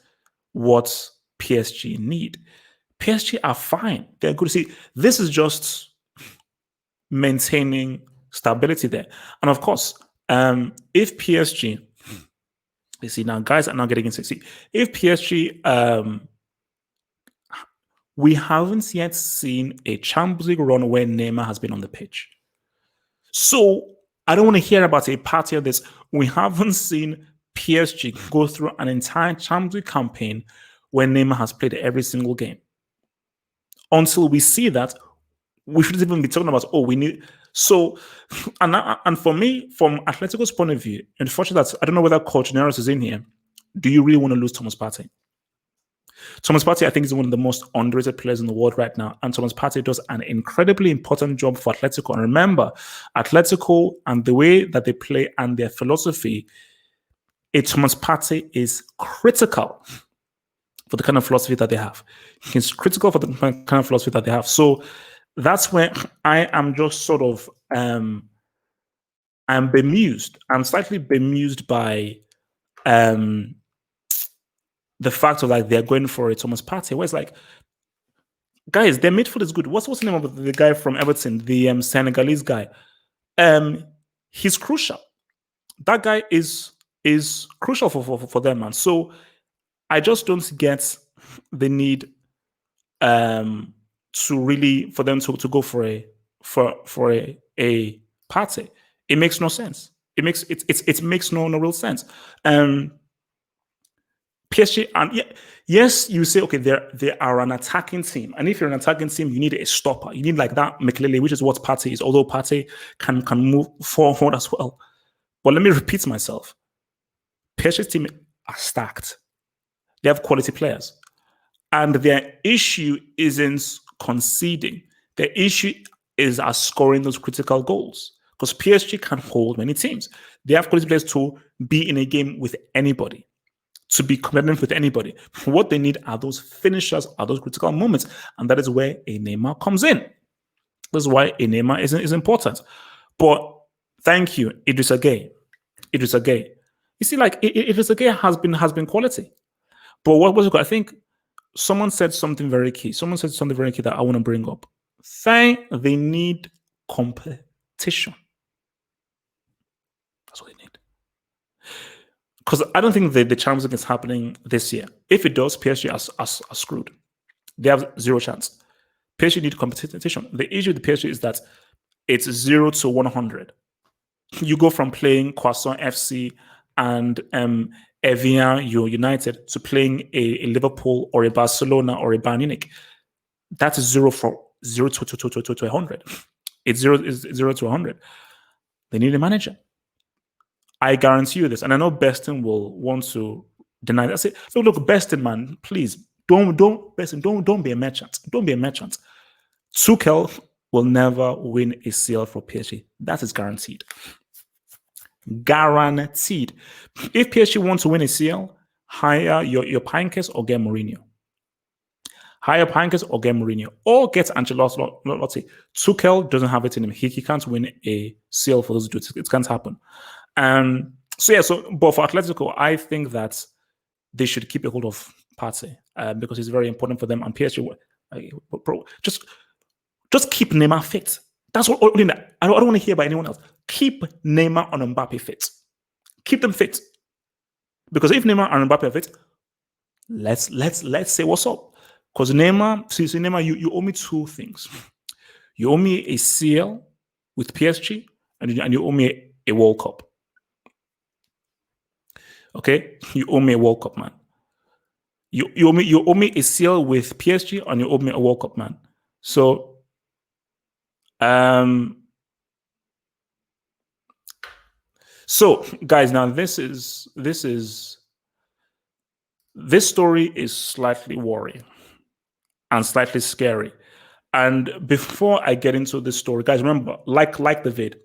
what PSG need. PSG are fine. They're good. See, this is just maintaining stability there. And of course, if PSG, you see, now guys are now getting into, see, if PSG, we haven't yet seen a Champions League run where Neymar has been on the pitch. So I don't want to hear about a party of this. We haven't seen PSG go through an entire Champions League campaign where Neymar has played every single game. Until we see that, we shouldn't even be talking about, oh, we need. So, and for me, from Atletico's point of view, unfortunately, I don't know whether Coach Neres is in here. do you really want to lose Thomas Partey? Thomas Partey, I think, is one of the most underrated players in the world right now. And Thomas Partey does an incredibly important job for Atletico. And remember, Atletico and the way that they play and their philosophy, Thomas Partey is critical for the kind of philosophy that they have. He's critical for the kind of philosophy that they have. So that's where I am just sort of I'm bemused. I'm slightly bemused by the fact of like they're going for a Thomas Partey, where it's like, guys, their midfield is good. What's the name of the guy from Everton, the Senegalese guy? He's crucial. That guy is crucial for them, man. So I just don't get the need to really for them to go for a Partey. It makes no sense. It makes no real sense. PSG, and yes, you say, okay, they are an attacking team. And if you're an attacking team, you need a stopper. You need like that Makelele, which is what Partey is, although Partey can move forward as well. But let me repeat myself. PSG's team are stacked. They have quality players. And their issue isn't conceding. Their issue is scoring those critical goals. Because PSG can hold many teams. They have quality players to be in a game with anybody, to be competitive with anybody. What they need are those finishers, are those critical moments. And that is where a Neymar comes in. That's why a Neymar is important. But thank you, Idrissa Gueye. Idrissa Gueye. You see, like, Idrissa Gueye has been quality. But what was it? I think someone said something very key. Someone said something very key that I want to bring up. They need competition. That's what they need. Because I don't think the Champions League is happening this year. If it does, PSG are screwed. They have zero chance. PSG need competition. The issue with the PSG is that it's 0 to 100. You go from playing Croissant FC and Evian United to playing a Liverpool or a Barcelona or a Bayern Munich. That's 0 to 100. It's 0 to 100. They need a manager. I guarantee you this, and I know Beston will want to deny that. I say, look, Beston, man, please don't be a merchant. Don't be a merchant. Tuchel will never win a CL for PSG. That is guaranteed. Guaranteed. If PSG wants to win a CL, hire your Pankes or get Mourinho. Hire Pankes or get Mourinho. Or get Ancelotti. Tuchel doesn't have it in him. He can't win a CL for those dudes. It can't happen. But for Atletico, I think that they should keep a hold of Partey because it's very important for them. And PSG, just keep Neymar fit. That's what I don't want to hear by anyone else. Keep Neymar and Mbappe fit. Keep them fit. Because if Neymar and Mbappe are fit, let's say what's up. Because Neymar, you owe me two things. You owe me a CL with PSG, and you owe me a World Cup. Okay, you owe me a World Cup, man. You owe me a CL with PSG, and you owe me a World Cup, man. So, guys, now this story is slightly worrying and slightly scary. And before I get into this story, guys, remember, like the vid.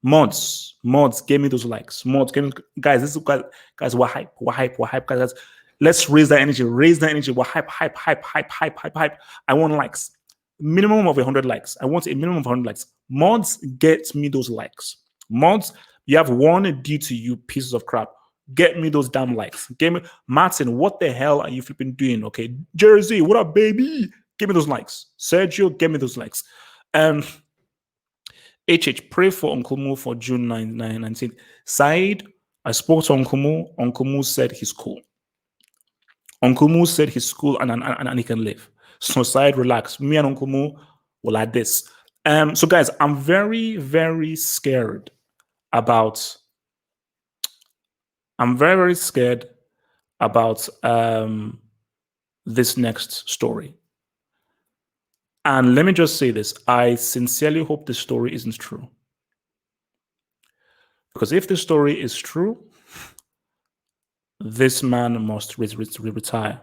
Mods, give me those likes. Guys, guys, we're hype, guys. Let's raise that energy. We're hype. I want likes. Minimum of 100 likes. I want a minimum of 100 likes. Mods, get me those likes. Mods, you have one due to you pieces of crap. Get me those damn likes. Martin, what the hell are you flipping doing? Okay, Jersey, what up, baby? Give me those likes. Sergio, give me those likes. Pray for Uncle Mo for June 19th. Said, I spoke to Uncle Mo. Uncle Mo said he's cool. Uncle Mo said he's cool and he can live. So Said, relax. Me and Uncle Mo will like this. So guys, I'm very, very scared about. I'm very, very scared about this next story. And let me just say this. I sincerely hope this story isn't true. Because if the story is true, This man must retire.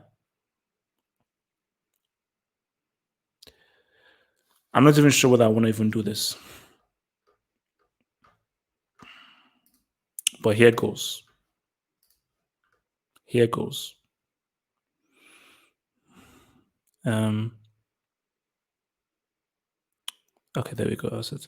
I'm not even sure whether I want to even do this. But here goes. Here goes. Okay, there we go. That's it.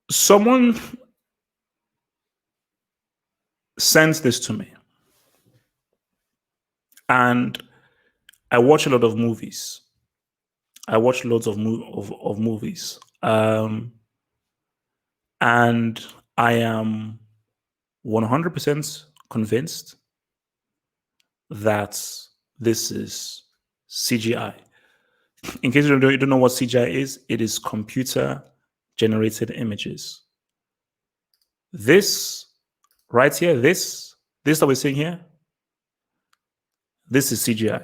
Someone sends this to me, and I watch a lot of movies. I watch loads of movies, and I am 100% convinced that this is CGI. In case you don't know what CGI is, it is computer generated images. This right here, this that we're seeing here, this is CGI.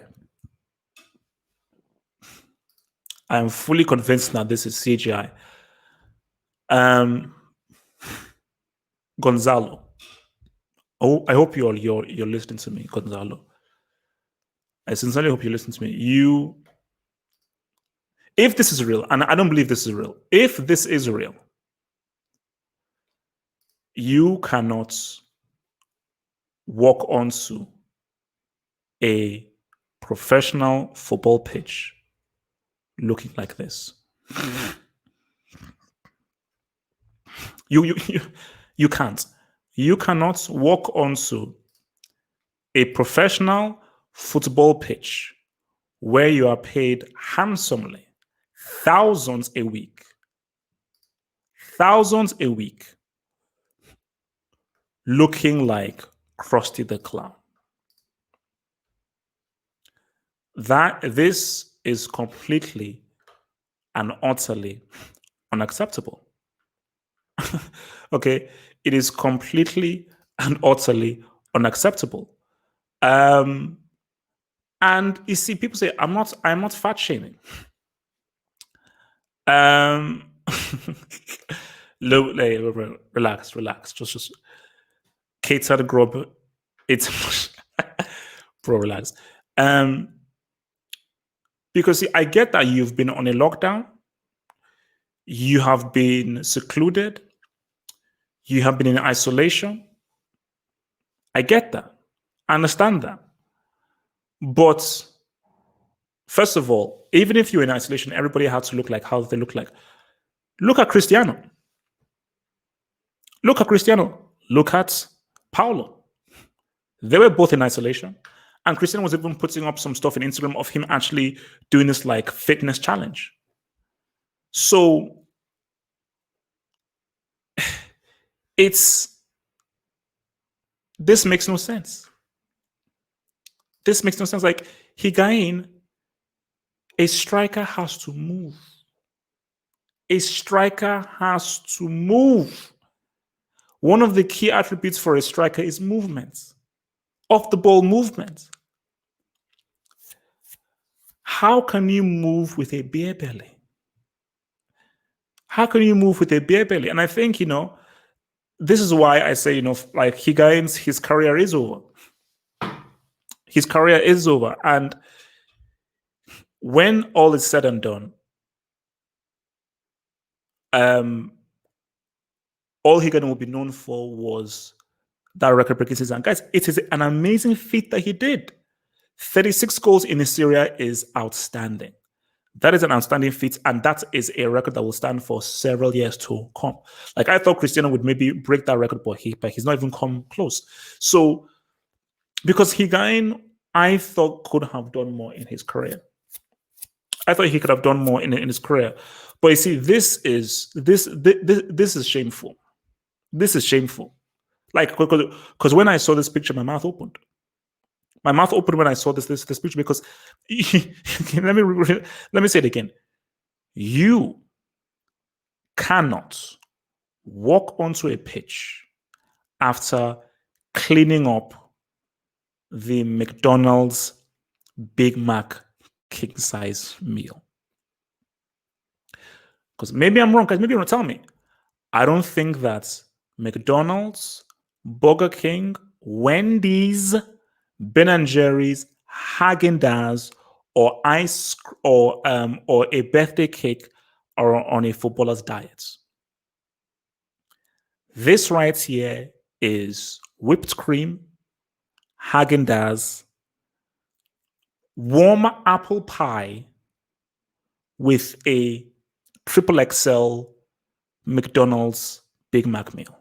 I am fully convinced that this is CGI. Gonzalo. Oh, I hope you're listening to me, Gonzalo. I sincerely hope you listen to me. If this is real, and I don't believe this is real, if this is real, you cannot walk onto a professional football pitch looking like this. You can't. You cannot walk onto a professional football pitch where you are paid handsomely, thousands a week, looking like Krusty the Clown. This is completely and utterly unacceptable. Okay, it is completely and utterly unacceptable. And you see, people say, I'm not fat shaming. Relax. Just catered grub. It's bro, relax. Because see, I get that you've been on a lockdown, you have been secluded, you have been in isolation. I get that. I understand that. But first of all, even if you're in isolation, everybody had to look like how they look like. Look at Cristiano. Look at Paulo. They were both in isolation. And Cristiano was even putting up some stuff on Instagram of him actually doing this like fitness challenge. So this makes no sense. This makes no sense. Like Higuain, a striker has to move. A striker has to move. One of the key attributes for a striker is movement. Off the ball movement. How can you move with a beer belly? How can you move with a beer belly? And I think, this is why I say, like Higuain's, his career is over. His career is over. And when all is said and done, all Higuain will be known for was that record-breaking season. Guys, it is an amazing feat that he did. 36 goals in his career is outstanding. That is an outstanding feat, and that is a record that will stand for several years to come. Like I thought Cristiano would maybe break that record, but he's not even come close. So, because Higuain, I thought could have done more in his career. I thought he could have done more in his career. But you see, this is shameful. This is shameful. Like, because when I saw this picture, my mouth opened. My mouth opened when I saw this picture because let me say it again. You cannot walk onto a pitch after cleaning up the McDonald's Big Mac king size meal. Because maybe I'm wrong, guys. Maybe you want to tell me. I don't think that McDonald's, Burger King, Wendy's, Ben and Jerry's, Haagen-Dazs, or or a birthday cake are on a footballer's diet. This right here is whipped cream, Haagen-Dazs, warm apple pie with a triple XL McDonald's Big Mac meal.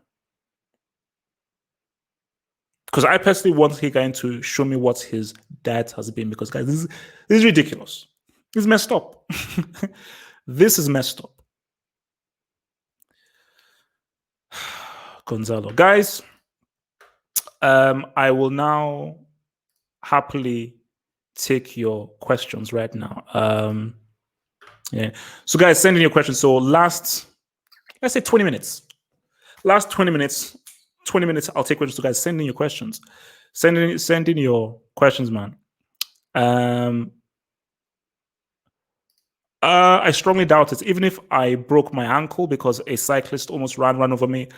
Because I personally want Higuain to show me what his diet has been. Because, guys, this is ridiculous. This is messed up. This is messed up. Gonzalo. Guys, I will now happily take your questions right now. Yeah. So, guys, send in your questions. So, let's say 20 minutes. Last 20 minutes, I'll take questions. So, guys, send in your questions. Send in your questions, man. I strongly doubt it. Even if I broke my ankle because a cyclist almost ran over me,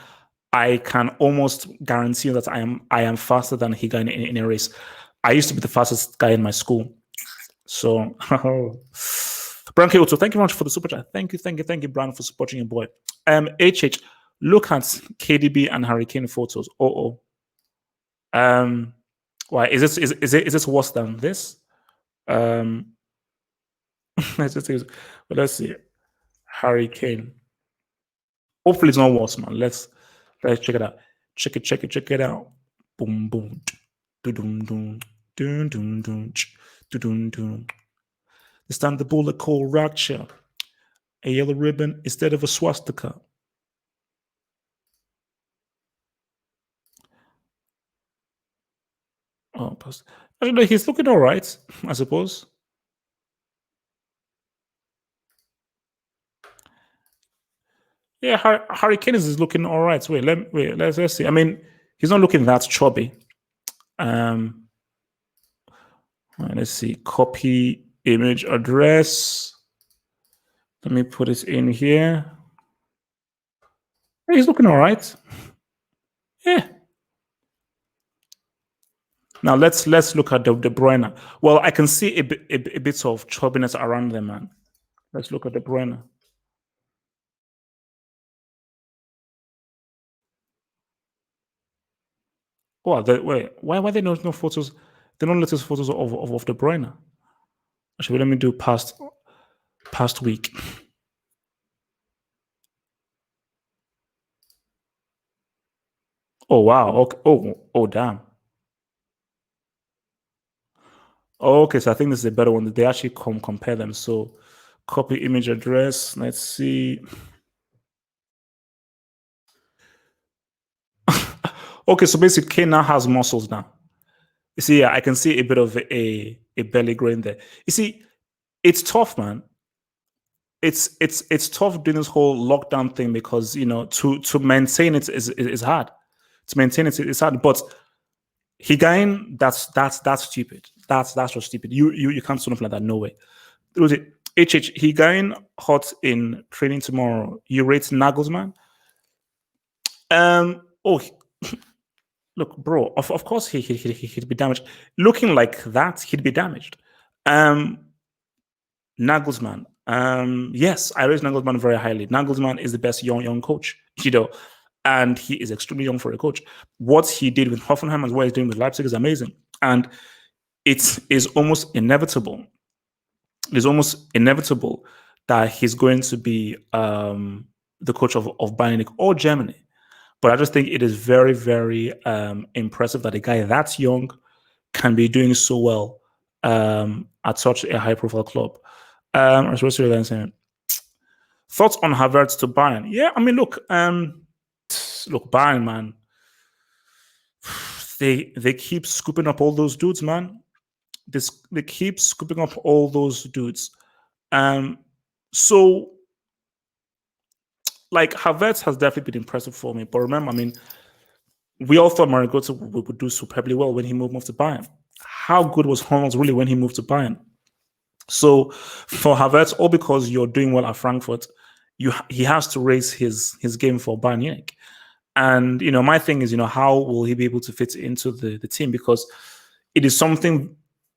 I can almost guarantee that I am faster than Higuain in a race. I used to be the fastest guy in my school. So, Brian Kyoto, thank you very much for the super chat. Thank you, Brian, for supporting your boy. HH, look at KDB and Harry Kane photos. Why is this worse than this? Let's see. Harry Kane. Hopefully it's not worse, man. Let's check it out. Check it out. Boom boom. Dun dun dun dun dun dun dun. This time the bullet called Rapture. A yellow ribbon instead of a swastika. Oh, actually, he's looking all right, I suppose. Yeah, Harry Kane is looking all right. Let's see. I mean, he's not looking that chubby. Let's see. Copy image address. Let me put it in here. He's looking all right. Yeah. Now let's look at the De Bruyne. Well, I can see a bit of chubbiness around them, man. Let's look at De Bruyne. Oh, wait. Why they no photos? They don't let us photos of De Bruyne. Actually, let me do past week. Oh wow. Okay. Oh damn. Okay, so I think this is a better one. They actually compare them. So copy image address. Let's see. Okay, so basically Kane now has muscles now. You see, yeah, I can see a bit of a belly growing there. You see, it's tough, man. It's tough doing this whole lockdown thing because to maintain it is hard. To maintain it is hard. But Higuain, that's stupid. That's just stupid. You can't do something like that. No way. Higuain hot in training tomorrow. You rate Nagelsmann? Look, bro. Of course he'd be damaged. Looking like that, he'd be damaged. Nagelsmann. Yes, I rate Nagelsmann very highly. Nagelsmann is the best young coach, and he is extremely young for a coach. What he did with Hoffenheim and what he's doing with Leipzig is amazing, and it is almost inevitable. It's almost inevitable that he's going to be the coach of Bayern Munich or Germany. But I just think it is very, very impressive that a guy that's young can be doing so well at such a high-profile club. Thoughts on Havertz to Bayern? Yeah, I mean, look, Bayern, man. they keep scooping up all those dudes, man. They keep scooping up all those dudes. So like Havertz has definitely been impressive for me. But remember, I mean, we all thought Marigoto would do superbly well when he moved to Bayern. How good was Ronaldo really when he moved to Bayern? So for Havertz, all because you're doing well at Frankfurt, he has to raise his game for Bayern Munich. And my thing is, how will he be able to fit into the team? Because it is something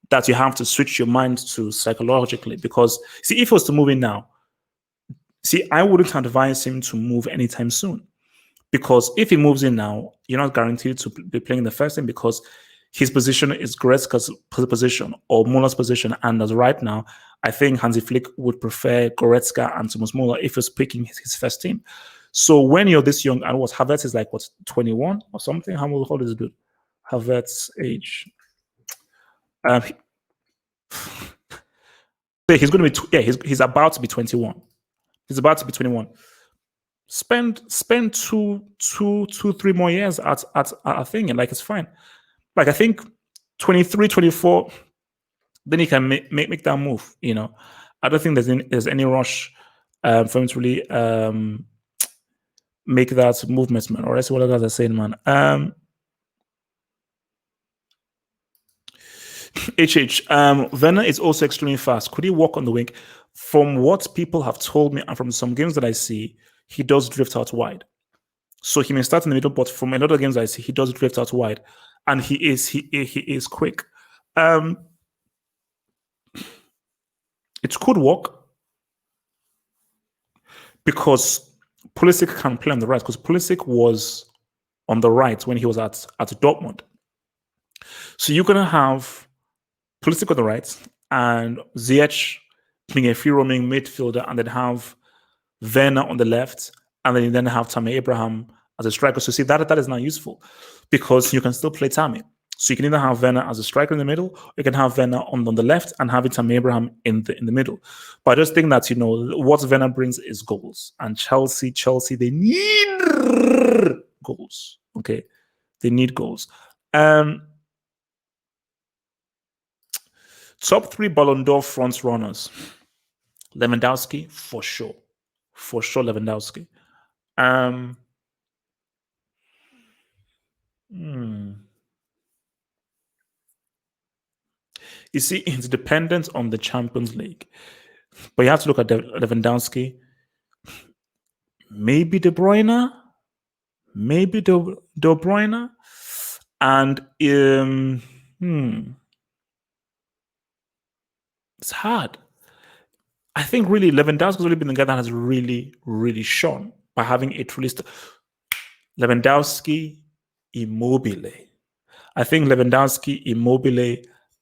that you have to switch your mind to psychologically. Because see, if he was to move in now, see, I wouldn't advise him to move anytime soon. Because if he moves in now, you're not guaranteed to be playing the first team because his position is Goretzka's position or Muller's position. And as right now, I think Hansi Flick would prefer Goretzka and Thomas Muller if he's picking his first team. So when you're this young, and Havertz is like, 21 or something? How old is it, dude? Havertz age. He's going to be, he's about to be 21. He's about to be 21. Spend 3 more years at a thing, and like it's fine. Like I think 23, 24, then he can make that move. I don't think there's any rush for him to really make that movement, man. Or that's what others are saying, man. Werner is also extremely fast. Could he walk on the wing? From what people have told me and from some games that I see, he does drift out wide. So he may start in the middle, but from a lot of games I see, he does drift out wide, and he is quick. It could work because Pulisic can play on the right. Because Pulisic was on the right when he was at Dortmund. So you're gonna have Pulisic on the right and Ziyech being a free roaming midfielder, and then have Werner on the left, and then you then have Tammy Abraham as a striker. So see, that is not useful because you can still play Tammy. So you can either have Werner as a striker in the middle, or you can have Werner on the left and having Tammy Abraham in the middle. But I just think that what Werner brings is goals, and Chelsea they need goals. Okay, they need goals. Top 3 Ballon d'Or front runners. Lewandowski, for sure. For sure, Lewandowski. You see, it's dependent on the Champions League. But you have to look at Lewandowski. Maybe De Bruyne. And it's hard. I think really Lewandowski's really been the guy that has really, really shone by having a truly Lewandowski, Immobile. I think Lewandowski, Immobile,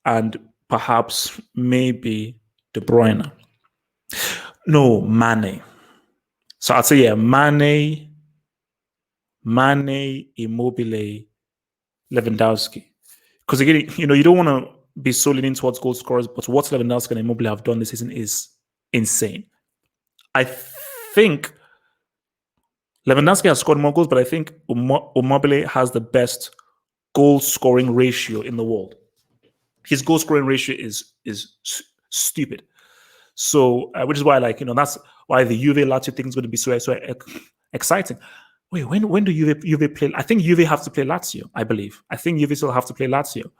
and perhaps maybe De Bruyne. No, Mane. So I'd say Mane, Immobile, Lewandowski. Because again, you don't want to be so leaning towards goal scorers, but what Lewandowski and Immobile have done this season is insane. I think Lewandowski has scored more goals, but I think Immobile has the best goal scoring ratio in the world. His goal scoring ratio is stupid. So, which is why, that's why the Juve Lazio thing is going to be so exciting. Wait, when do Juve play? I think Juve have to play Lazio. I believe. I think Juve still have to play Lazio.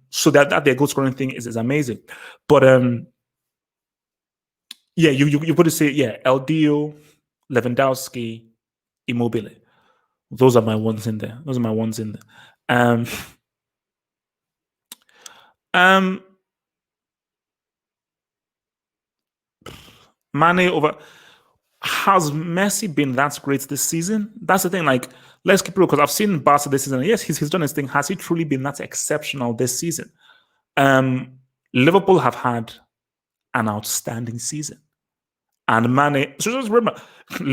So that their goal scoring thing is amazing. But you've got to say El Dio, Lewandowski, Immobile. Those are my ones in there. Mane over. Has Messi been that great this season? That's the thing. Let's keep it real, because I've seen Barca this season. Yes, he's done his thing. Has he truly been that exceptional this season? Liverpool have had an outstanding season. And Mane, so just remember,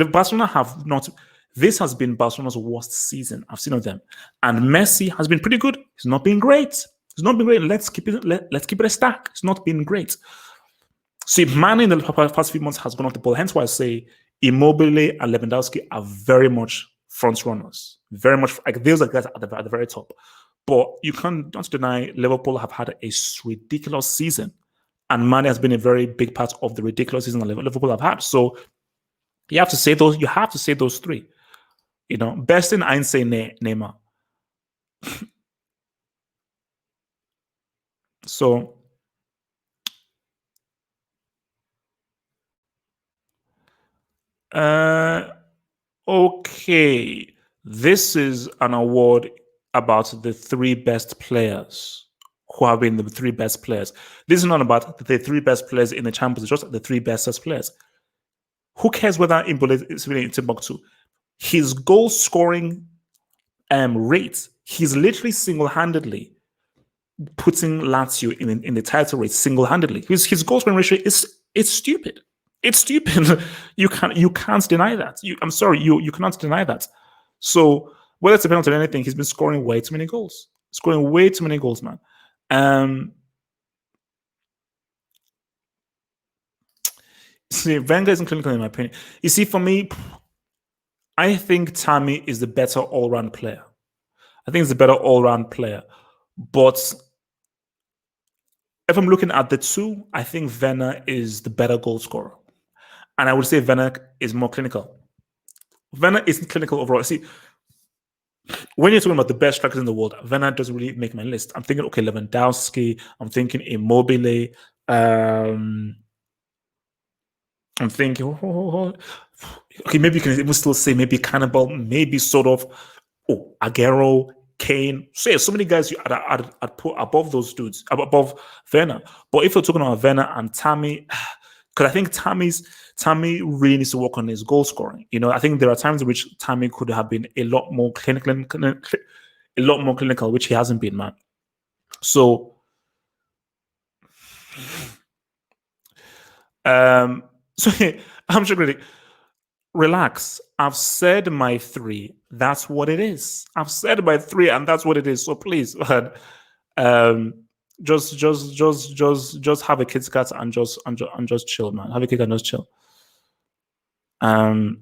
Barcelona have not. This has been Barcelona's worst season I've seen of them. And Messi has been pretty good. He's not been great. Let's keep it a stack. It's not been great. So Mane in the past few months has gone off the ball. Hence why I say Immobile and Lewandowski are very much front runners. Very much like those are guys at the very top. But you can't not deny Liverpool have had a ridiculous season, and Mane has been a very big part of the ridiculous season that Liverpool have had. So you have to say those. You have to say those three. Best in I'd say Neymar. So okay. This is an award about the three best players who have been the three best players. This is not about the three best players in the Champions, it's just the three best players. Who cares whether Imbole is really in Timbuktu? His goal scoring rate, he's literally single-handedly putting Lazio in the title race single-handedly. His goal scoring ratio it's stupid. It's stupid. you can't deny that. I'm sorry, you cannot deny that. So whether it's a penalty or anything, he's been scoring way too many goals. Scoring way too many goals, man. See, Wenger isn't clinical in my opinion. You see, for me, I think Tammy is the better all-round player. I think he's the better all-round player. But if I'm looking at the two, I think Werner is the better goal scorer. And I would say Werner is more clinical. Werner isn't clinical overall. See, when you're talking about the best strikers in the world, Werner doesn't really make my list. I'm thinking, okay, Lewandowski. I'm thinking Immobile. I'm thinking, okay, maybe you can even still say maybe Cannibal, maybe sort of, Aguero, Kane. So yeah, so many guys I'd put above those dudes, above Werner. But if you're talking about Werner and Tammy, because I think Tammy really needs to work on his goal scoring. I think there are times in which Tammy could have been a lot more clinical, which he hasn't been, man. So, I'm sure. Relax. I've said my three. That's what it is. I've said my three, and that's what it is. So please, just have a Kit Kat and just chill, man. Have a Kit Kat and just chill. No,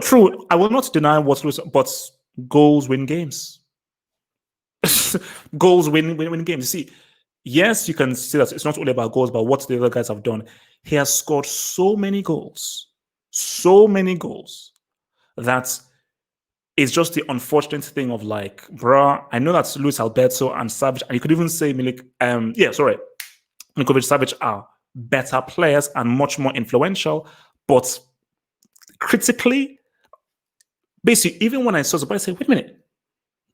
true. I will not deny but goals win games. Goals win games. You see, yes, you can see that it's not only about goals, but what the other guys have done. He has scored so many goals that it's just the unfortunate thing of like, bruh, I know that's Luis Alberto and Savage, and you could even say Milinkovic Savage are better players and much more influential, but critically, basically, even when I saw the I say, wait a minute,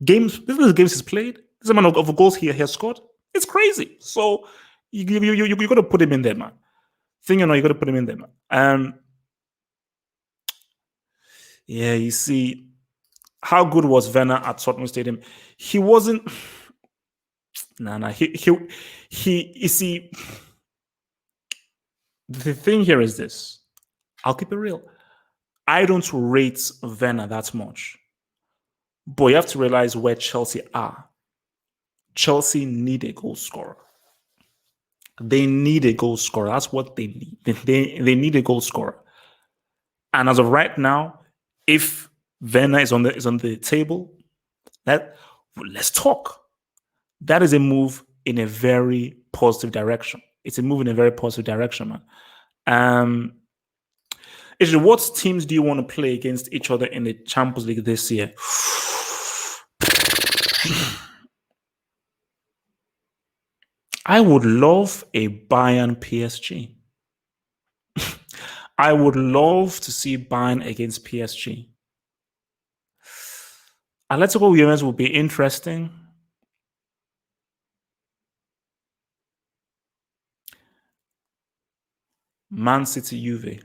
this is the games he's played, this amount of goals he has scored, it's crazy. So you got to put him in there, man. You got to put him in there, man. Yeah, you see, how good was Werner at Tottenham Stadium? He wasn't. Nah. You see, the thing here is this. I'll keep it real. I don't rate Werner that much. But you have to realize where Chelsea are. Chelsea need a goal scorer. They need a goal scorer. That's what they need. They need a goal scorer. And as of right now, if Werner is on the table, let's talk. That is a move in a very positive direction. It's a move in a very positive direction, man. What teams do you want to play against each other in the Champions League this year? I would love a Bayern PSG. I would love to see Bayern against PSG. Atletico Juventus would be interesting. Man City Juve.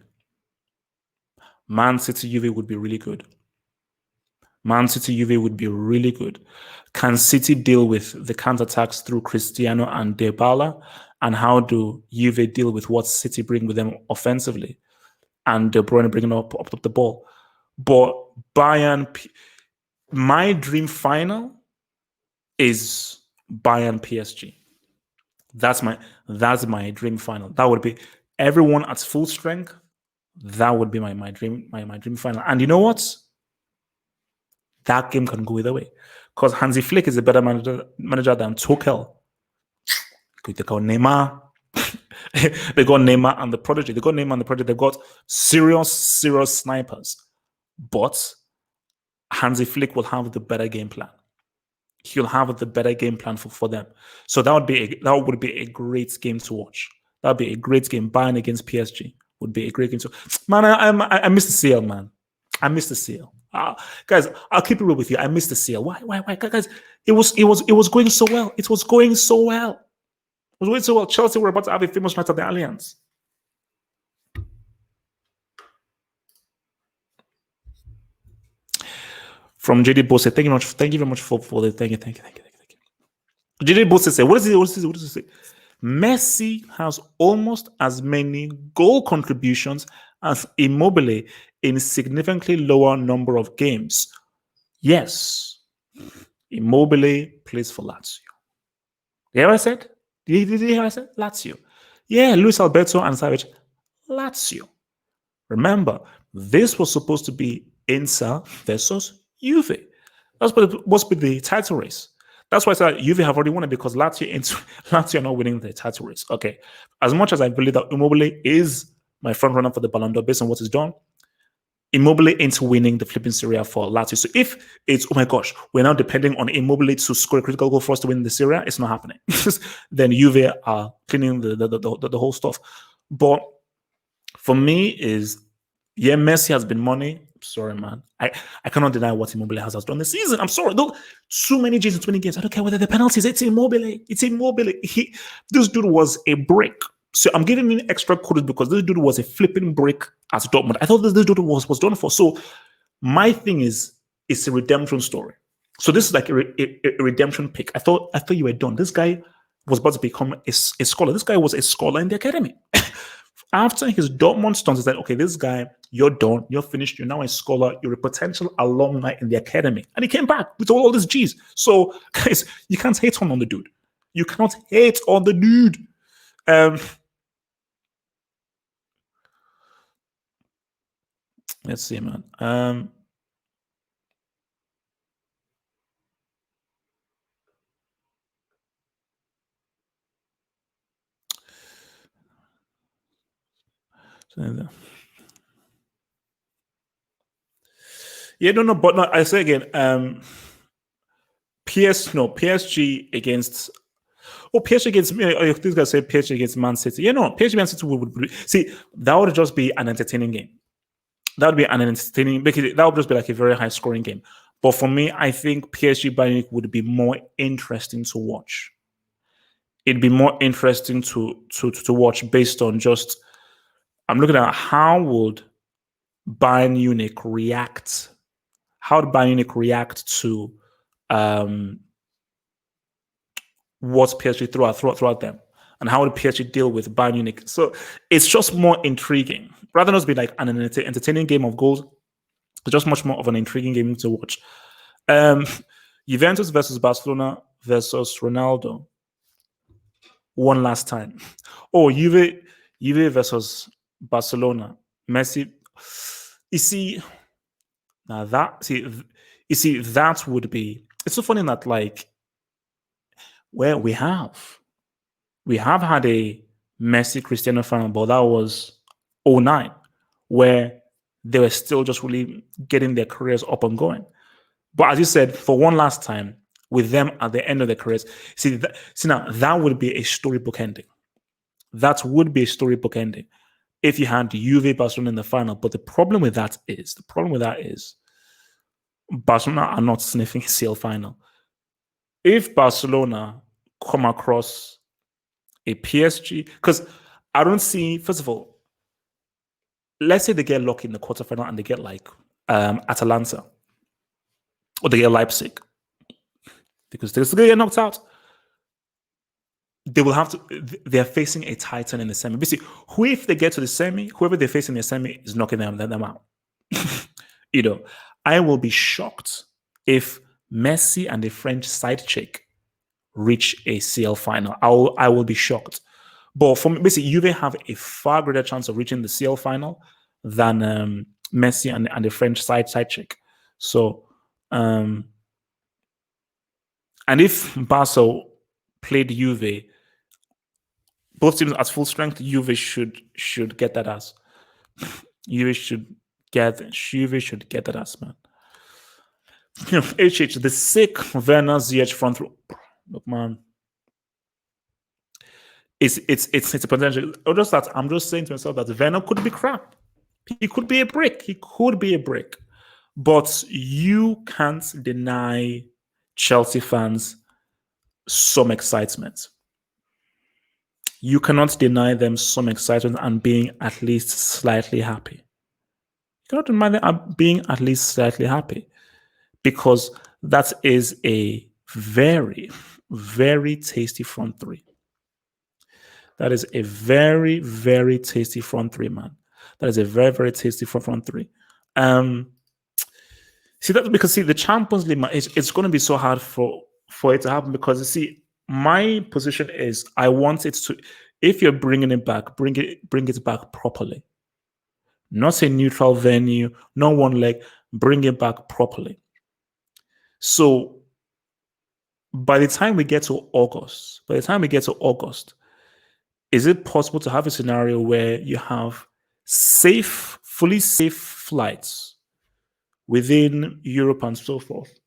Man City Juve would be really good. Man City Juve would be really good. Can City deal with the counterattacks through Cristiano and Dybala? And how do Juve deal with what City bring with them offensively? And De Bruyne bringing up the ball. But Bayern, my dream final is Bayern PSG. That's my dream final. That would be everyone at full strength, That would be my dream final. And you know what? That game can go either way. Because Hansi Flick is a better manager than Tuchel. They got Neymar. They got Neymar and the Prodigy. They've got serious snipers. But Hansi Flick will have the better game plan. He'll have the better game plan for them. So that would be a great game to watch. That would be a great game. Bayern against PSG would be a great game to. Man, I miss the CL, man. I miss the CL. Guys, I'll keep it real with you. I miss the CL. Why? Guys, it was going so well. It was going so well. It was going so well. Chelsea were about to have a famous night at the Allianz. From JD Bose, thank you very much for the thank you. JD Bose said, what does he say? Messi has almost as many goal contributions as Immobile in significantly lower number of games. Yes, Immobile plays for Lazio. You hear what I said? Did you hear what I said? Lazio. Yeah, Luis Alberto and Savage, Lazio. Remember, this was supposed to be Inter versus Juve. That's what must be the title race. That's why I said Juve have already won it, because Lazio are not winning the title race. Okay. As much as I believe that Immobile is my front runner for the Ballon d'Or based on what he's done, Immobile ain't winning the flipping Serie A for Lazio. So if it's, oh my gosh, we're now depending on Immobile to score a critical goal for us to win the Serie A, it's not happening. Then Juve are cleaning the whole stuff. But for me is, yeah, Messi has been money. Sorry, man. I cannot deny what Immobile has done this season. I'm sorry. Though, too many G's in 20 games. I don't care whether the penalties. It's Immobile. This dude was a brick. So I'm giving him extra credit because this dude was a flipping brick at Dortmund. I thought this dude was done for. So my thing is, it's a redemption story. So this is like a redemption pick. I thought you were done. This guy was about to become a scholar. This guy was a scholar in the academy. After his Dortmund stunts, he said, okay, this guy, you're done. You're finished. You're now a scholar. You're a potential alumni in the academy. And he came back with all these G's. So, guys, you can't hate on the dude. You cannot hate on the dude. Let's see, man. Yeah, no, but no, I say again, PSG against. Oh, PSG against me. This guy said PSG against Man City. Yeah, no, PSG Man City would see, that would just be an entertaining game. That would be an entertaining, because that would just be like a very high scoring game. But for me, I think PSG Bayern would be more interesting to watch. It'd be more interesting to watch based on just, I'm looking at how would Bayern Munich react. How would Bayern Munich react to what PSG throughout them, and how would PSG deal with Bayern Munich? So it's just more intriguing, rather than just be like an entertaining game of goals. It's just much more of an intriguing game to watch. Juventus versus Barcelona versus Ronaldo. One last time. Oh, Juve versus Barcelona. Messi. You see, that would be. It's so funny that, like, where we have had a Messi Cristiano final, but that was 2009, where they were still just really getting their careers up and going. But as you said, for one last time, with them at the end of their careers, see now that would be a storybook ending. That would be a storybook ending if you had Juve Barcelona in the final. But the problem with that is Barcelona are not sniffing a CL final. If Barcelona come across a PSG, because I don't see, first of all, let's say they get lucky in the quarterfinal and they get like Atalanta, or they get Leipzig, because they're still going to get knocked out. They will have to, they're facing a titan in the semi. Basically, if they get to the semi, whoever they're facing in the semi is knocking them out. I will be shocked if Messi and the French side chick reach a CL final. I will be shocked. But for me, basically, Juve have a far greater chance of reaching the CL final than Messi and the French side chick. So, and if Barca played Juve, both teams at full strength, Juve should get that ass. Juve should get that ass, man. HH, the sick Werner ZH front row. Look, man, it's a potential. Just that I'm just saying to myself that Werner could be crap. He could be a brick. He could be a brick. But you can't deny Chelsea fans some excitement. You cannot deny them some excitement and being at least slightly happy. You cannot deny them being at least slightly happy, because that is a very, very tasty front three. That is a very, very tasty front three, man. That is a very, very tasty front three. See that, because the Champions League, it's going to be so hard for it to happen, because my position is I want it to. If you're bringing it back, bring it back properly. Not a neutral venue, not one leg. Bring it back properly. So by the time we get to August, is it possible to have a scenario where you have fully safe flights within Europe and so forth?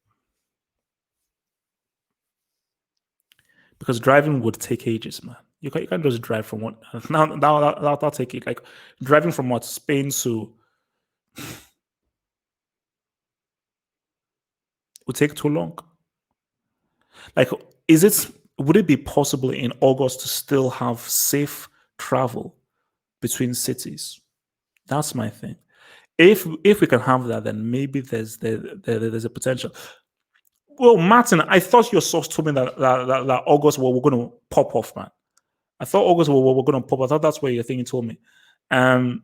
Because driving would take ages, man. You can't just drive from one. Now that'll take it. Like driving from Spain to would take too long. Like, would it be possible in August to still have safe travel between cities? That's my thing. If we can have that, then maybe there's a potential. Well, Martin, I thought your source told me that August we're going to pop off, man. I thought August we're going to pop. I thought that's what your thing told me. By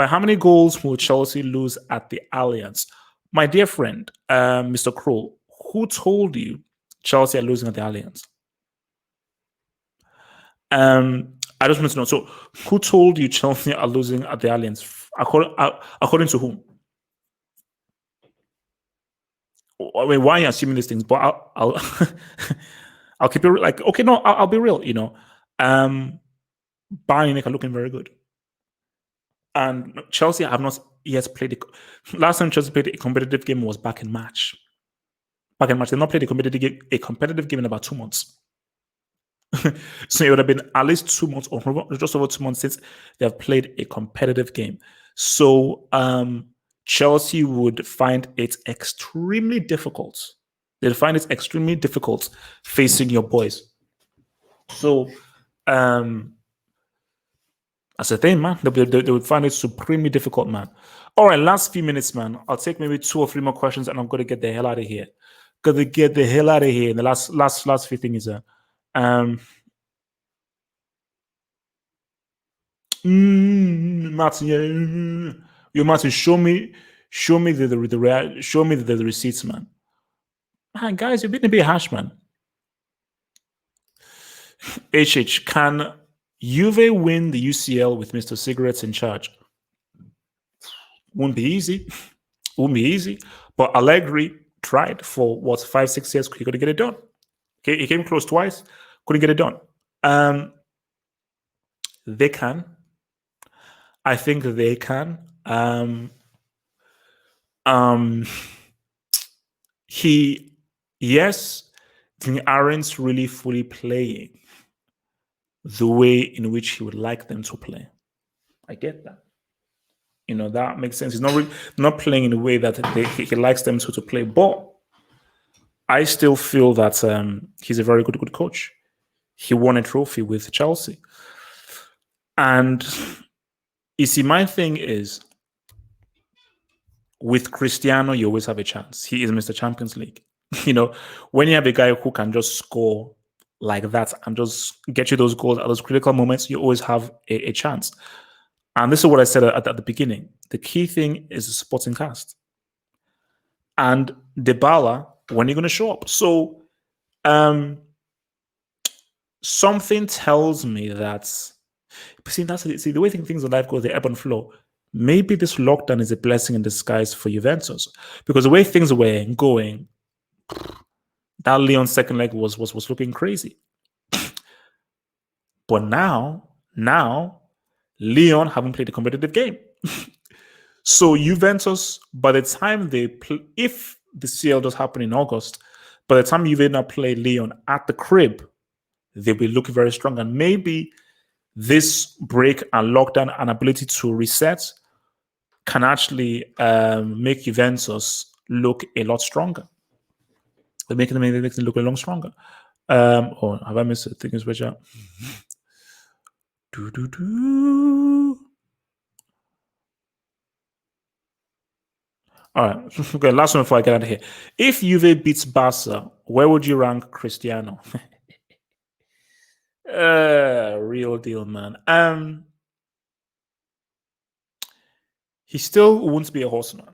how many goals will Chelsea lose at the Allianz? My dear friend, Mr. Kroll, who told you Chelsea are losing at the Allianz? I just want to know. So, who told you Chelsea are losing at the Allianz? According to whom? I mean, why are you assuming these things? But I'll I'll keep it like, okay, no, I'll be real. Bayern are looking very good, and Chelsea have not yet played. Last time Chelsea played a competitive game was back in March. They've not played a competitive game in about 2 months. So it would have been at least 2 months, or just over 2 months, since they have played a competitive game. So Chelsea would find it extremely difficult. They'd find it extremely difficult facing your boys. So that's the thing, man. They would find it supremely difficult, man. All right, last few minutes, man. I'll take maybe 2 or 3 more questions, and I'm going to get the hell out of here. The last few things is Martin, Martin, show me the receipts, man. Man, guys, you're being a bit harsh, man. HH, can Juve win the UCL with Mr. Cigarettes in charge? Won't be easy. But Allegri tried for 5-6 years. He couldn't get it done. Okay, he came close twice, couldn't get it done. They can. I think they can. They aren't really fully playing the way in which he would like them to play. I get that. That makes sense. He's not playing in the way that he likes them to play. But I still feel that he's a very good coach. He won a trophy with Chelsea. And you see, my thing is, with Cristiano, you always have a chance. He is Mr. Champions League. When you have a guy who can just score like that and just get you those goals at those critical moments, you always have a chance. And this is what I said at the beginning. The key thing is the supporting cast. And Dybala, when you're going to show up. So something tells me that But see the way things in life go, the ebb and flow. Maybe this lockdown is a blessing in disguise for Juventus because the way things were going, that Leon second leg was looking crazy. But now Leon haven't played a competitive game. So Juventus, by the time they play, if the CL does happen in August, by the time Juve now play Leon at the crib, they will look very strong. And maybe this break and lockdown and ability to reset can actually make Juventus look a lot stronger. They make them look a lot stronger. Oh, have I missed a thing? Switch out. All right. Okay, last one before I get out of here. If Juve beats Barca, where would you rank Cristiano? Real deal, man. He still won't be a horseman.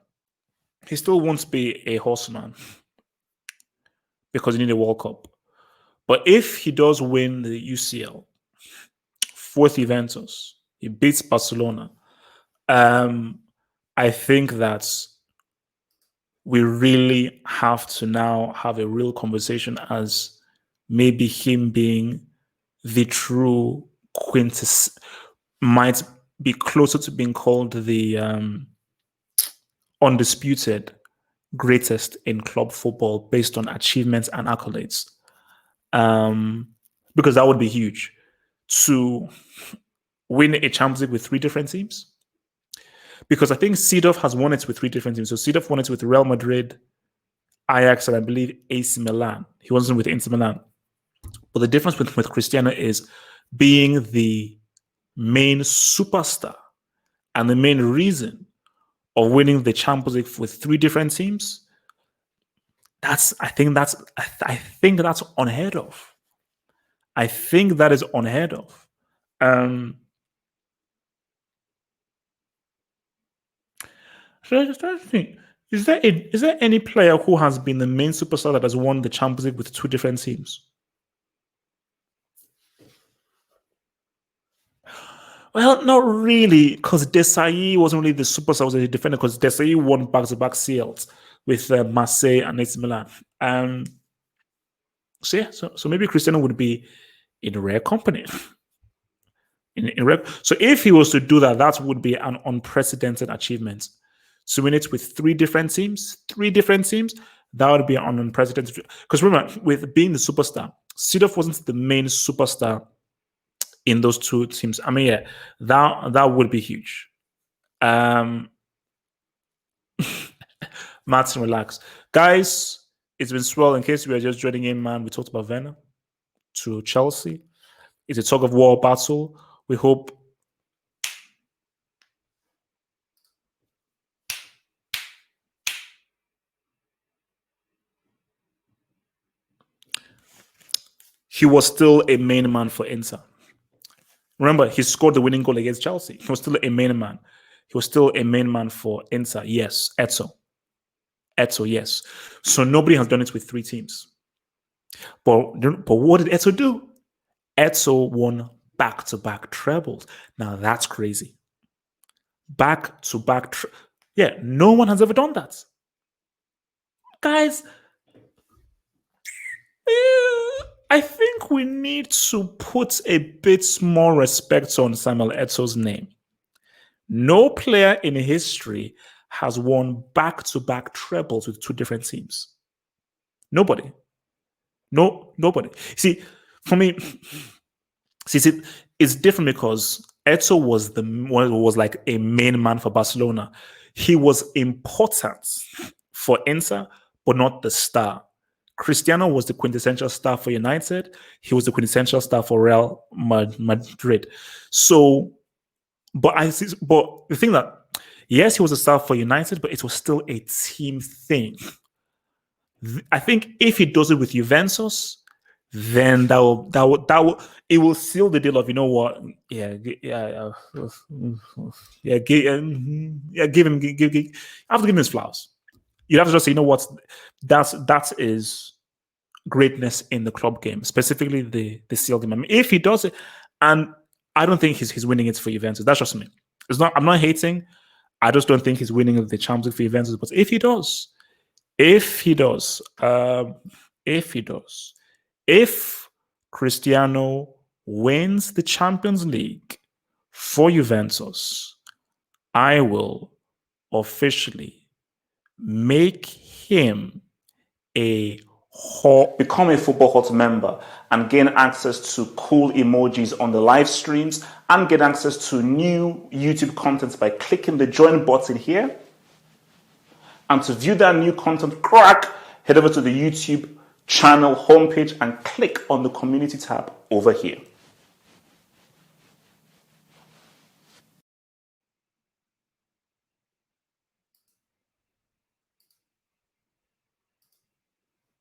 He still won't be a horseman because he need a World Cup. But if he does win the UCL, fourth Juventus, he beats Barcelona. I think that we really have to now have a real conversation as maybe him being the true quintess might be closer to being called the undisputed greatest in club football based on achievements and accolades. Because that would be huge to win a Champions League with three different teams. Because I think Seedorf has won it with three different teams. So Seedorf won it with Real Madrid, Ajax, and I believe AC Milan. He wasn't with Inter Milan. But the difference with Cristiano is being the main superstar and the main reason of winning the Champions League with three different teams. I think that's unheard of. I think that is unheard of. So I just trying to think, is there any player who has been the main superstar that has won the Champions League with two different teams? Well, not really, because Desailly wasn't really the superstar, was a defender, because Desailly won back-to-back CLs with Marseille and AC Milan. So yeah, so maybe Cristiano would be in rare company. So if he was to do that, that would be an unprecedented achievement. To win it with three different teams, that would be an unprecedented. Because remember, with being the superstar, Seedorf wasn't the main superstar in those two teams. I mean, yeah, that would be huge. Martin, relax. Guys, it's been swell. In case we are just joining in, man, we talked about Werner to Chelsea. It's a tug of war battle. We hope he was still a main man for Inter. Remember, he scored the winning goal against Chelsea. He was still a main man. He was still a main man for Inter. Yes, Eto, yes. So nobody has done it with three teams. But what did Eto do? Eto won back-to-back trebles. Now that's crazy. Back-to-back. Yeah, no one has ever done that. Guys, I think we need to put a bit more respect on Samuel Eto's name. No player in history has won back-to-back trebles with two different teams. Nobody. Nobody. See, for me, it's different because Eto was like a main man for Barcelona. He was important for Inter, but not the star. Cristiano was the quintessential star for United. He was the quintessential star for Real Madrid. So, but the thing that, yes, he was a star for United, but it was still a team thing. I think if he does it with Juventus, then it will seal the deal of, you know what, give him. I have to give him his flowers. You have to just say, you know what, that is greatness in the club game, specifically the CL game. I mean, if he does it, and I don't think he's winning it for Juventus. That's just me. It's not. I'm not hating. I just don't think he's winning the Champions League for Juventus. But if he does, if he does, if Cristiano wins the Champions League for Juventus, I will officially make him become a Football Hut member and gain access to cool emojis on the live streams and get access to new YouTube content by clicking the join button here. And to view that new content, head over to the YouTube channel homepage and click on the community tab over here.